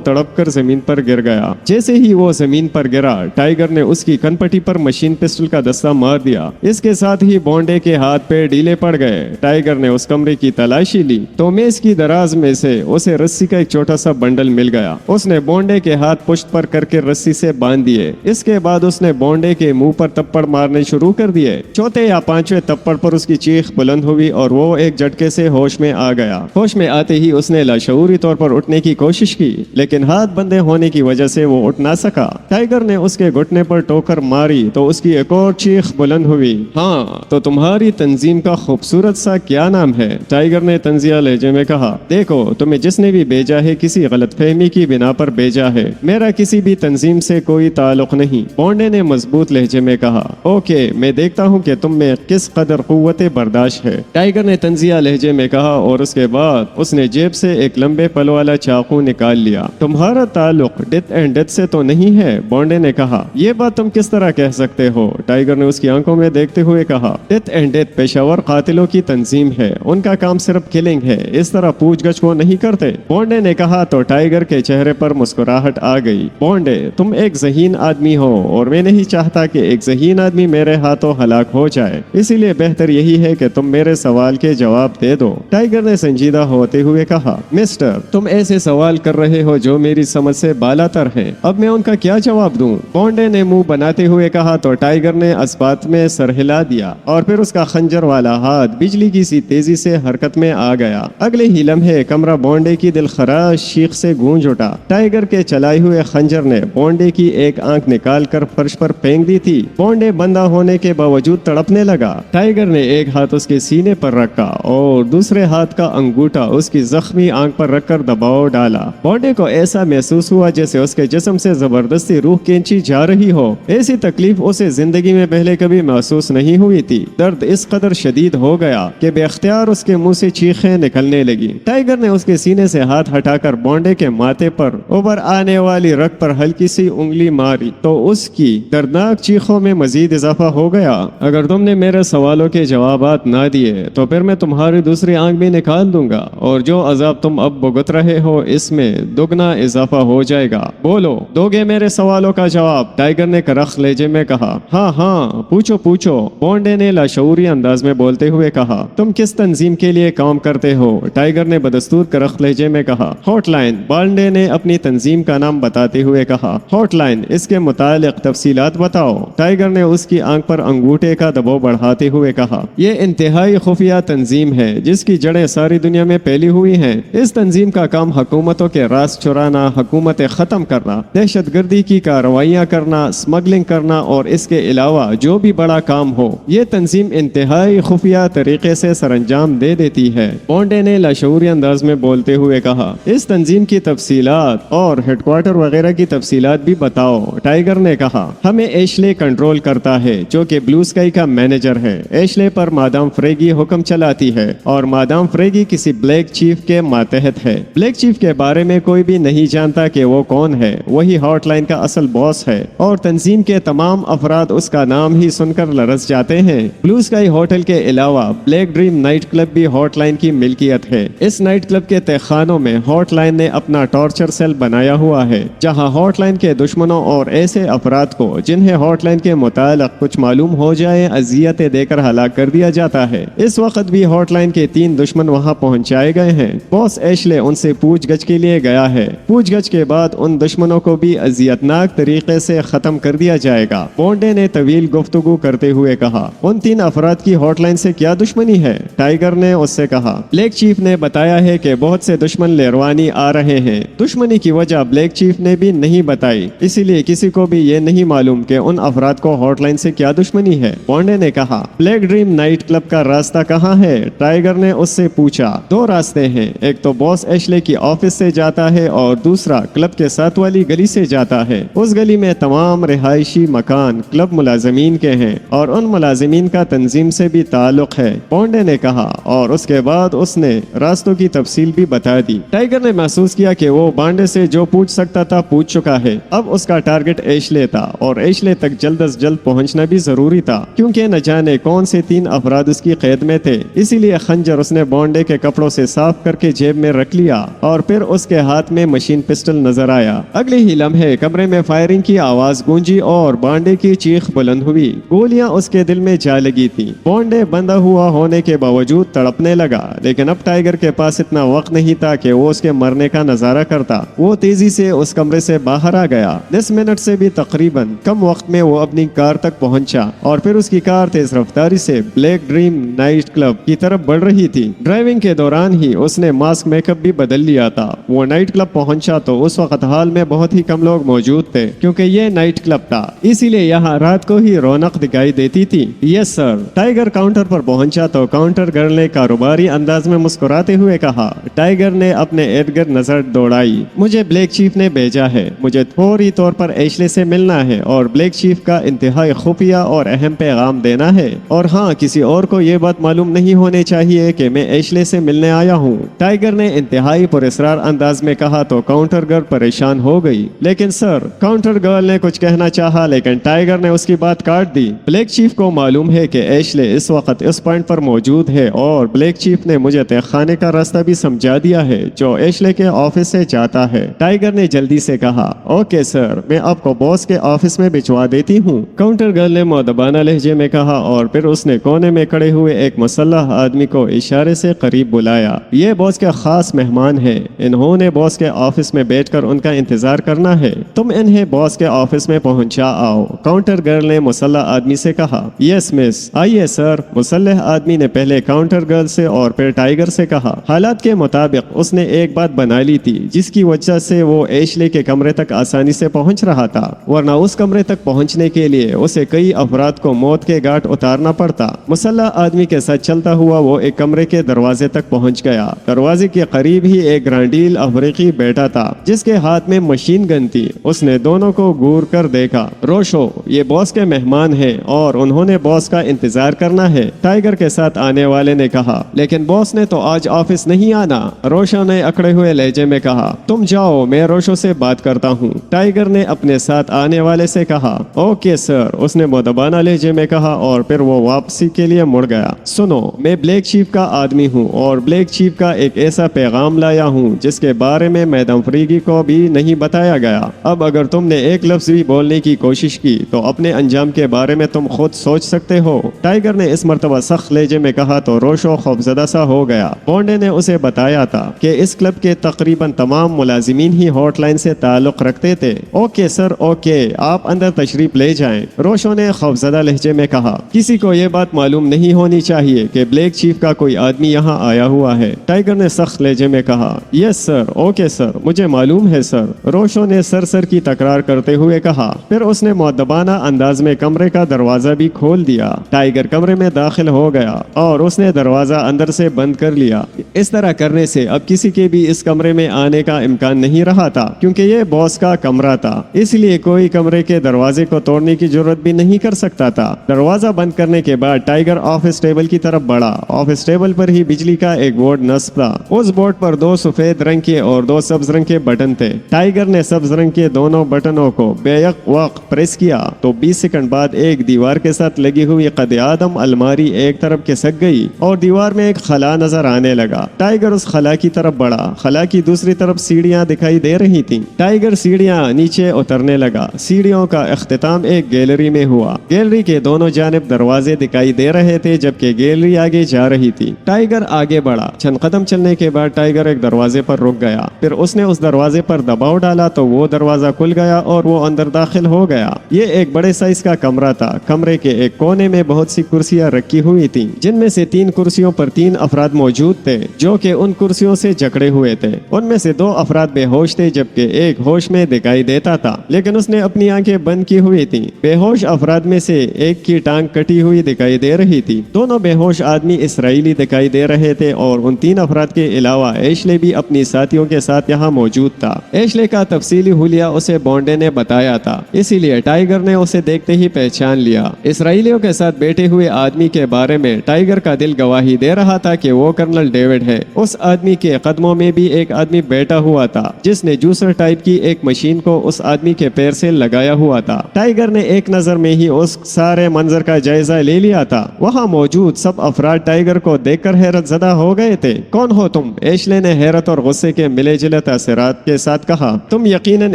تڑپ کر زمین پر گر گیا. جیسے ہی وہ زمین پر گرا، ٹائیگر نے اس کی کن پٹی پر مشین پسٹل کا دستہ مار دیا. اس کے ساتھ ہی بونڈے کے ہاتھ پہ ڈھیلے پڑ گئے. ٹائیگر نے اس کمرے کی تلاشی لی تو میز کی دراز میں سے اسے رسی کا ایک چھوٹا سا بنڈل مل گیا. اس نے بونڈے کے ہاتھ پشت پر کر کے رسی سے باندھ دیے. اس کے بعد اس نے بونڈے کے منہ پر تپڑ مارنے شروع کر دیے. چوتھے یا پانچویں تپڑ پر اس کی چیخ بلند ہوئی اور وہ ایک جھٹکے سے ہوش میں آ گیا. ہوش میں آتے ہی اس نے لاشعوری طور پر اٹھنے کی کوشش کی، لیکن ہاتھ بندھے ہونے کی وجہ سے وہ اٹھ نہ سکا. ٹائیگر نے اس کے گھٹنے پر ٹوکر ماری تو اس کی ایک اور چیخ بلند ہوئی. ہاں تو تمہاری تنظیم کا خوبصورت سا کیا نام ہے؟ ٹائیگر نے طنزیہ لہجے میں کہا. دیکھو، تمہیں جس نے بھی بھیجا ہے کسی غلط فہمی کی بنا پر بھیجا ہے. میرا کسی بھی تنظیم سے کوئی تعلق نہیں. بونڈے نے مضبوط لہجے میں کہا. اوکے، میں دیکھتا ہوں کہ تم میں کس قدر قوت برداشت ہے، ٹائیگر نے طنزیہ لہجے میں کہا اور اس کے بعد اس نے جیب سے ایک لمبے پل والا چاقو نکال لیا. تمہارا تعلق ڈیتھ اینڈ ڈیتھ سے تو نہیں ہے؟ بونڈے نے کہا. یہ بات تم کس طرح کہہ سکتے ہو؟ ٹائیگر نے اس کی آنکھوں میں دیکھتے ہوئے کہا. ڈیتھ اینڈ ڈیتھ پیشہ ور قاتلوں کی تنظیم ہے، ان کا کام صرف کلنگ ہے، اس طرح پوچھ گچھ وہ نہیں کرتے. بونڈے نے کہا تو ٹائیگر کے چہرے پر مسکراہٹ آ گئی. بونڈے، تم ایک ذہین آدمی ہو اور میں نہیں چاہتا کہ ایک ذہین آدمی میرے ہاتھوں ہلاک ہو جائے، اسی لیے بہتر یہی ہے کہ تم میرے سوال کے جواب دے دو. ٹائیگر نے سنجیدہ ہوتے ہوئے کہا. مسٹر، تم ایسے سوال کر رہے ہو جو میری سمجھ سے بالا تر ہیں، اب میں ان کا کیا جواب دوں؟ بونڈے نے منہ بناتے ہوئے کہا تو ٹائیگر نے اسبات میں سر ہلا دیا اور پھر اس کا خنجر والا ہاتھ بجلی کی سی تیزی سے حرکت میں آ گیا. اگلے ہی لمحے کمرہ بونڈے کی دلخراش چیخ سے گونج اٹھا. ٹائیگر کے چلائے ہوئے خنجر نے بونڈے کی ایک آنکھ نکال کر فرش پر پھینک دی تھی. بونڈے بندہ ہونے کے باوجود تڑپنے لگا. ٹائیگر نے ایک ہاتھ اس کے سینے پر رکھا اور دوسرے ہاتھ کا انگوٹھا اس کی زخمی آنکھ پر رکھ کر دباؤ ڈالا. بونڈے کو ایسا محسوس ہوا جیسے اس کے جسم سے زبردستی روح کھینچی جا رہی ہو. ایسی تکلیف اسے زندگی میں پہلے کبھی محسوس نہیں ہوئی تھی. درد اس قدر شدید ہو گیا کہ بے اختیار اس کے منہ سے چیخیں نکلنے لگی. ٹائیگر نے اس کے سینے سے ہاتھ ہٹا کر بونڈے کے ماتھے پر اوپر آنے والی رگ پر ہلکی سی انگلی ماری تو اس کی دردناک چیخوں میں مزید اضافہ ہو گیا. اگر تم نے میرے سوالوں کے جوابات نہ دیے تو پھر میں تمہاری دوسری آنکھ بھی نکال دوں گا اور جو عذاب تم اب بھگت رہے ہو اس میں دگنا اضافہ ہو جائے گا. بولو، دو گے میرے سوالوں کا جواب؟ ٹائیگر نے کرخ لہجے میں کہا. ہاں ہاں، پوچھو پوچھو، بونڈے نے لاشعوری انداز میں بولتے ہوئے کہا. تم کس تنظیم کے لیے کام کرتے ہو؟ ٹائیگر نے بدستور کرخ لہجے میں کہا. Hot line. بونڈے نے اپنی تنظیم کا نام بتاتے ہوئے کہا. ہاٹ لائن، اس کے متعلق تفصیلات بتاؤ. ٹائیگر نے اس کی آنکھ پر انگوٹھے کا دباؤ بڑھاتے ہوئے کہا. یہ انتہائی خفیہ تنظیم ہے جس کی جڑیں ساری دنیا میں پھیلی ہوئی ہیں. اس تنظیم کا کام حکومتوں کے راز چرانا، حکومتیں ختم کرنا، دہشت گردی کی کارروائیاں کرنا، اسمگلنگ کرنا اور اس کے علاوہ جو بھی بڑا کام ہو یہ تنظیم انتہائی خفیہ طریقے سے سر انجام دے دیتی ہے. بونڈے نے لاشعوری انداز میں بولتے ہوئے کہا. اس تنظیم کی تفصیلات اور ہیڈ کوارٹر وغیرہ کی تفصیلات بھی بتاؤ. ٹائیگر نے کہا. ہمیں ایشلے کنٹرول کرتا ہے جو کہ بلو اسکائی کا مینیجر ہے. ایشلے پر مادام فریگی حکم چلاتی ہے اور مادام فریگی کسی بلیک چیف کے ماتحت ہے. بلیک چیف کے بارے میں کوئی بھی نہیں جانتا کہ وہ کون ہے. وہی ہاٹ لائن کا اصل باس ہے اور تنظیم کے تمام افراد اس کا نام ہی سن کر لرز جاتے ہیں. بلو اسکائی ہوٹل کے علاوہ بلیک ڈریم نائٹ کلب بھی ہاٹ لائن کی ملکیت ہے. اس نائٹ کلب کے تہخانوں میں ہاٹ لائن نے اپنا ٹارچر سیل بنایا ہوا ہے جہاں ہاٹ لائن کے دشمنوں اور ایسے افراد کو جنہیں ہاٹ لائن کے متعلق کچھ معلوم ہو جائے اذیتیں دے کر ہلاک کر دیا جاتا ہے. اس وقت بھی ہاٹ لائن کے 3 دشمن وہاں پہنچائے گئے ہیں. باس ایشلے ان سے پوچھ گچھ کے لیے گیا ہے. پوچھ گچھ کے بعد ان دشمنوں کو بھی اذیتناک طریقے سے ختم کر دیا جائے گا. بونڈے نے طویل گفتگو کرتے ہوئے کہا. ان 3 افراد کی ہاٹ لائن سے کیا دشمنی ہے؟ ٹائیگر نے اس سے کہا. بلیک چیف نے بتایا बताया है कि बहुत से दुश्मन लेरवानी आ रहे हैं। दुश्मनी की वजह ब्लैक चीफ ने भी नहीं बताई, इसीलिए किसी को भी ये नहीं मालूम कि उन अफराद को हॉटलाइन से क्या दुश्मनी है। बॉन्डे ने कहा, ब्लैक ड्रीम नाइट क्लब का रास्ता कहाँ है? टाइगर ने उससे पूछा। दो रास्ते हैं, एक तो बॉस एशले की ऑफिस से जाता है और दूसरा क्लब के साथ वाली गली से जाता है। उस गली में तमाम रिहायशी मकान क्लब मुलाजमीन के हैं और उन मुलाजमीन का तंजीम से भी ताल्लुक है, बॉन्डे ने कहा, और उसके बाद उसने रास्तों की तफसील भी बता दी। टाइगर ने महसूस किया कि वो बॉन्डे से जो पूछ सकता था पूछ चुका है। अब उसका टारगेट एशले था और एशले तक जल्द अज जल्द पहुंचना भी जरूरी था, क्योंकि न जाने कौन से 3 अफराद उसकी कैद में थे। इसीलिए खंजर उसने बॉन्डे के कपड़ों से साफ करके जेब में रख लिया और फिर उसके हाथ में मशीन पिस्टल नजर आया। अगले ही लम्हे कमरे में फायरिंग की आवाज गूंजी और बॉन्डे की चीख बुलंद हुई। गोलियां उसके दिल में जा लगी थी। बॉन्डे बंधा हुआ होने के बावजूद तड़पने लगा, लेकिन अब टाइगर के पास इतना वक्त नहीं था कि वो उसके मरने का नजारा करता। वो तेजी से उस कमरे से बाहर आ गया। 10 मिनट से भी तकरीबन कम वक्त में वो अपनी कार तक पहुंचा और फिर उसकी कार तेज रफ्तारी से ब्लैक ड्रीम नाइट क्लब की तरफ बढ़ रही थी। ड्राइविंग के दौरान ही उसने मास्क मेकअप भी बदल लिया था। वो नाइट क्लब पहुंचा तो उस वक्त हाल में बहुत ही कम लोग मौजूद थे, क्योंकि ये नाइट क्लब था, इसीलिए यहाँ रात को ही रौनक दिखाई देती थी। Yes sir. टाइगर काउंटर पर पहुंचा तो काउंटर गर्ल ने कारोबारी अंदाज में मुस्कुराते हुए कहा। टाइगर ने अपने इर्द गिर्द नजर दौड़ाई। मुझे ब्लैक चीफ ने भेजा है, मुझे फौरी तौर पर एशले से मिलना है और ब्लैक चीफ का इंतहाई खुफिया और अहम पैगाम देना है, और हाँ, किसी और को ये बात मालूम नहीं होनी चाहिए कि मैं एशले से मिलने आया हूँ। टाइगर ने इंतहाई पुरस्कार अंदाज में कहा तो काउंटर गर्ल परेशान हो गई। लेकिन सर, काउंटर गर्ल ने कुछ कहना चाहा, लेकिन टाइगर ने उसकी बात काट दी। ब्लैक चीफ को मालूम है कि एशले इस वक्त इस पॉइंट पर मौजूद है और ब्लैक चीफ ने मुझे तहखाने का रास्ता भी समझा दिया है जो एशले के ऑफिस से जाता है। टाइगर ने जल्दी से कहा, ओके सर, मैं आपको बॉस के ऑफिस में भिजवा देती हूँ। काउंटर गर्ल ने मुअद्दबाना लहजे में कहा और फिर उसने कोने में खड़े हुए एक मुसल्लह आदमी को इशारे से करीब बुलाया। ये बॉस के खास मेहमान है, इन्होंने बॉस के ऑफिस में बैठकर उनका इंतजार करना है, तुम इन्हें बॉस के ऑफिस में पहुंचा आओ। काउंटर गर्ल ने मुसल्लह आदमी से कहा। Yes miss. आइए सर। मुसल्लह आदमी ने पहले काउंटर गर्ल से और फिर टाइगर से कहा। हालात के मुताबिक उसने एक बात बना ली थी जिसकी वजह से वो एशले के कमरे तक आसानी से पहुंच रहा था, वरना उस कमरे तक पहुंचने के लिए उसे कई अफराद को मौत के घाट उतारना पड़ता। मुसल्लह आदमी के साथ चलता हुआ वो एक कमरे के दरवाजे तक पहुंच गया। दरवाजे के करीब ही एक ग्रांडील अफ्रीकी बैठा था जिसके हाथ में मशीन गन थी। उसने दोनों को घूर कर देखा। रोशो, ये बॉस के मेहमान हैं और उन्होंने बॉस का इंतजार करना है, टाइगर के साथ आने वाले ने कहा। लेकिन बॉस ने तो आज ऑफिस नहीं आना, रोशो ने अकड़े हुए लहजे में कहा। तुम जाओ, मैं रोशो से बात करता हूँ, टाइगर ने अपने साथ आने वाले से कहा। ओके सर, उसने मुदबाना लहजे में कहा और फिर वो वापसी के लिए मुड़ गया। सुनो, मैं ब्लैक चीफ का आदमी हूँ और ब्लैक चीफ का एक ऐसा पैगाम लाया हूँ जिसके बारे में मैडम फ्रीगी को भी नहीं बताया गया। अब अगर तुमने एक लफ्ज भी बोलने की कोशिश की तो अपने अंजाम के बारे में तुम खुद सोच सकते हो, टाइगर ने इस मर्तबा सख्त लहजे में कहा तो रोशो खौफजदा सा हो गया। बॉन्डे ने उसे बताया था कि इस क्लब के तकरीबन तमाम मुलाजिमीन ही हॉटलाइन से ताल्लुक रखते थे। ओके सर, ओके, आप अंदर तशरीफ ले जाएं, रोशो ने खौफजदा लहजे में कहा। किसी को ये बात मालूम नहीं होनी चाहिए कि ब्लैक चीफ का कोई आदमी यहाँ आया हुआ है, टाइगर ने सख्त लहजे में कहा। यस सर, ओके सर, मुझे मालूम है सर, रोशो ने सर की तकरार करते हुए कहा। फिर उसने मुअद्दबाना अंदाज में कमरे का दरवाजा भी खोल दिया। टाइगर कमरे में दाखिल हो गया और उसने दरवाजा अंदर से बंद कर लिया। इस तरह करने से अब किसी के भी इस कमरे में आने का इम्कान नहीं रहा था, क्योंकि ये बॉस का कमरा था, इसलिए कोई कमरे के दरवाजे को तोड़ने की जरूरत भी नहीं कर सकता था। दरवाजा बंद करने के बाद टाइगर ऑफिस टेबल की तरफ बढ़ा। ऑफिस टेबल पर ही बिजली का एक बोर्ड नस्ब था। उस बोर्ड पर 2 सफेद रंग के और 2 सब्ज रंग के बटन थे। टाइगर ने सब्ज रंग के दोनों बटनों को बेयक वक्त प्रेस किया तो 20 सेकंड बाद एक दीवार के साथ लगी हुई कद-ए-आदम अलमारी एक तरफ खिसक गई और दीवार में एक खला नजर आने लगा। टाइगर उस खला की तरफ बढ़ा। खला की दूसरी तरफ सीढ़ियां दिखाई दे रही थीं। टाइगर सीढ़ियां नीचे उतरने लगा। सीढ़ियों का इख्तिताम एक गैलरी में हुआ। गैलरी के दोनों जानिब दरवाजे दिखाई दे रहे थे जबकि गैलरी आगे जा रही थी। टाइगर आगे बढ़ा। चंद कदम चलने के बाद टाइगर एक दरवाजे पर रुक गया। फिर उसने उस दरवाजे पर दबाव डाला तो वो दरवाजा खुल गया और वो अंदर दाखिल हो गया। ये एक बड़े साइज का कमरा था। कमरे के एक कोने में बहुत सी कुर्सियां रखी हुई थी, जिनमें से 3 कुर्सियों पर 3 अफराद मौजूद थे। जो कि उन कुर्सियों से जकड़े हुए थे। उनमें से 2 अफराद बेहोश थे जबकि एक होश में दिखाई देता था, लेकिन उसने अपनी आंखें बंद की हुई थी। बेहोश अफराद में से एक की टांग कटी हुई दिखाई दे रही थी। दोनों बेहोश आदमी इसराइली दिखाई दे रहे थे और उन 3 अफराद के अलावा एशले भी अपनी साथियों के साथ यहाँ मौजूद था। एशले का तफसीली हुलिया उसे बॉन्डे ने बताया था, इसीलिए टाइगर ने उसे देखते ही पहचान लिया। इसराइलियों के साथ बैठे हुए आदमी के बारे में टाइगर का दिल गवाही दे रहा था कि वो कर्नल डेविड है। उस आदमी के कदमों में भी एक आदमी बैठा हुआ था जिसने जूसर टाइप की एक मशीन को उस आदमी के पैर से लगाया हुआ था। टाइगर ने एक नजर में ही उस सारे मंजर का जायजा ले लिया था। वहाँ मौजूद सब अफराद टाइगर को देखकर हैरत ज़दा हो गए थे। कौन हो तुम? एशले ने हैरत और गुस्से के मिले जुले तासरात के साथ कहा। तुम यकीनन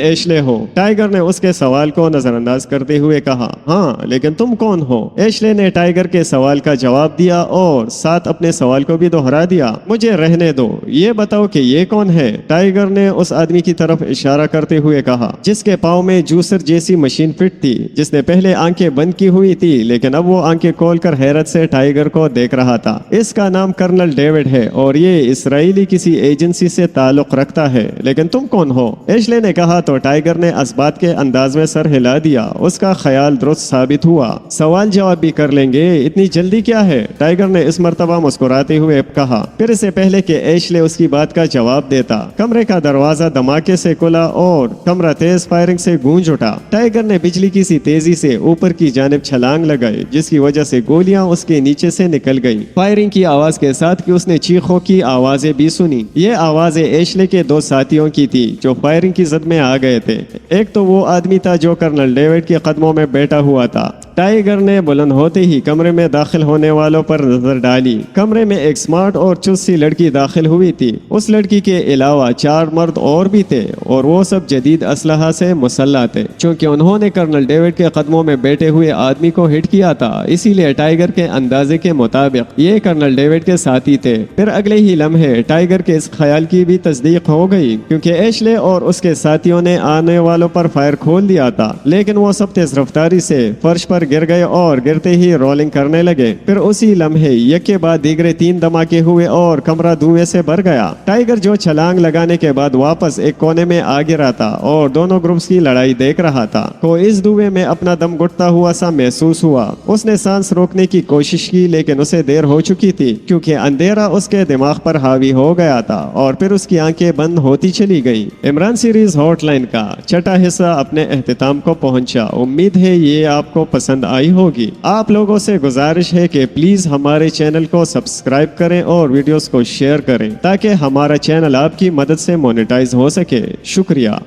एशले हो। टाइगर ने उसके सवाल को नजरअंदाज करते हुए कहा, हाँ, लेकिन तुम कौन हो? एशले ने टाइगर के सवाल का जवाब दिया और साथ अपने सवाल को भी दोहरा दिया। मुझे रहने दो, ये बताओ कि ये कौन है? टाइगर ने उस आदमी की तरफ इशारा करते हुए कहा जिसके पाँव में जूसर जैसी मशीन फिट थी, जिसने पहले आंखें बंद की हुई थी लेकिन अब वो आंखें खोलकर हैरत से टाइगर को देख रहा था। इसका नाम कर्नल डेविड है और ये इसराइली किसी एजेंसी से ताल्लुक रखता है। लेकिन तुम कौन हो? एशले ने कहा तो टाइगर ने इस बात के अंदाज में सर हिला दिया। उसका ख्याल दुरुस्त साबित हुआ। सवाल जवाब भी कर लेंगे, इतनी जल्दी क्या है? टाइगर ने इस मर्तबा मुस्कुराते हुए कहा। फिर इससे पहले कि एशले उसकी बात का जवाब देता, कमरे का दरवाजा धमाके से खुला और कमरा तेज फायरिंग से गूंज उठा। टाइगर ने बिजली की सी तेजी से ऊपर की जानिब छलांग लगाई, जिसकी वजह से गोलियां उसके नीचे से निकल गईं। फायरिंग की आवाज के साथ कि उसने चीखों की आवाजें भी सुनी। ये आवाजें एशले के 2 साथियों की थी जो फायरिंग की जद में आ गए थे। एक तो वो आदमी था जो कर्नल डेविड के कदमों में बैठा हुआ था। टाइगर ने बुलंद होते ही कमरे में दाखिल होने वालों पर नजर डाली। कमरे में एक स्मार्ट और चुस्त सी लड़की दाखिल हुई थी। उस लड़की के अलावा 4 मर्द और भी थे और वो सब जदीद असलहा से मुसल्लह थे। चूंकि उन्होंने कर्नल डेविड के कदमों में बैठे हुए आदमी को हिट किया था, इसीलिए टाइगर के अंदाजे के मुताबिक ये कर्नल डेविड के साथी थे। फिर अगले ही लम्हे टाइगर के इस ख्याल की भी तस्दीक हो गई, क्योंकि एशले और उसके साथियों ने आने वालों पर फायर खोल दिया था, लेकिन वो सब तेज रफ्तारी से फर्श पर गिर गए और गिरते ही रोलिंग करने लगे। फिर उसी लम्हे एक के बाद दीगरे 3 धमाके हुए और कमरा धुएं से भर गया। टाइगर जो छलांग लगाने के बाद वापस एक कोने में आ गिरा था और दोनों ग्रुप्स की लड़ाई देख रहा था। को इस धुएं में अपना दम घुटता हुआ सा महसूस हुआ। उसने सांस रोकने की कोशिश की, लेकिन उसे देर हो चुकी थी, क्योंकि अंधेरा उसके दिमाग पर हावी हो गया था और फिर उसकी आंखें बंद होती चली गईं। इमरान सीरीज हॉटलाइन का छठा हिस्सा अपने अख्तिताम को पहुंचा। उम्मीद है ये आपको पसंद आई होगी। आप लोगों से गुजारिश है कि प्लीज हमारे चैनल को सब्सक्राइब करें और वीडियोस को शेयर करें ताकि हमारा चैनल आपकी मदद से मोनेटाइज हो सके। शुक्रिया।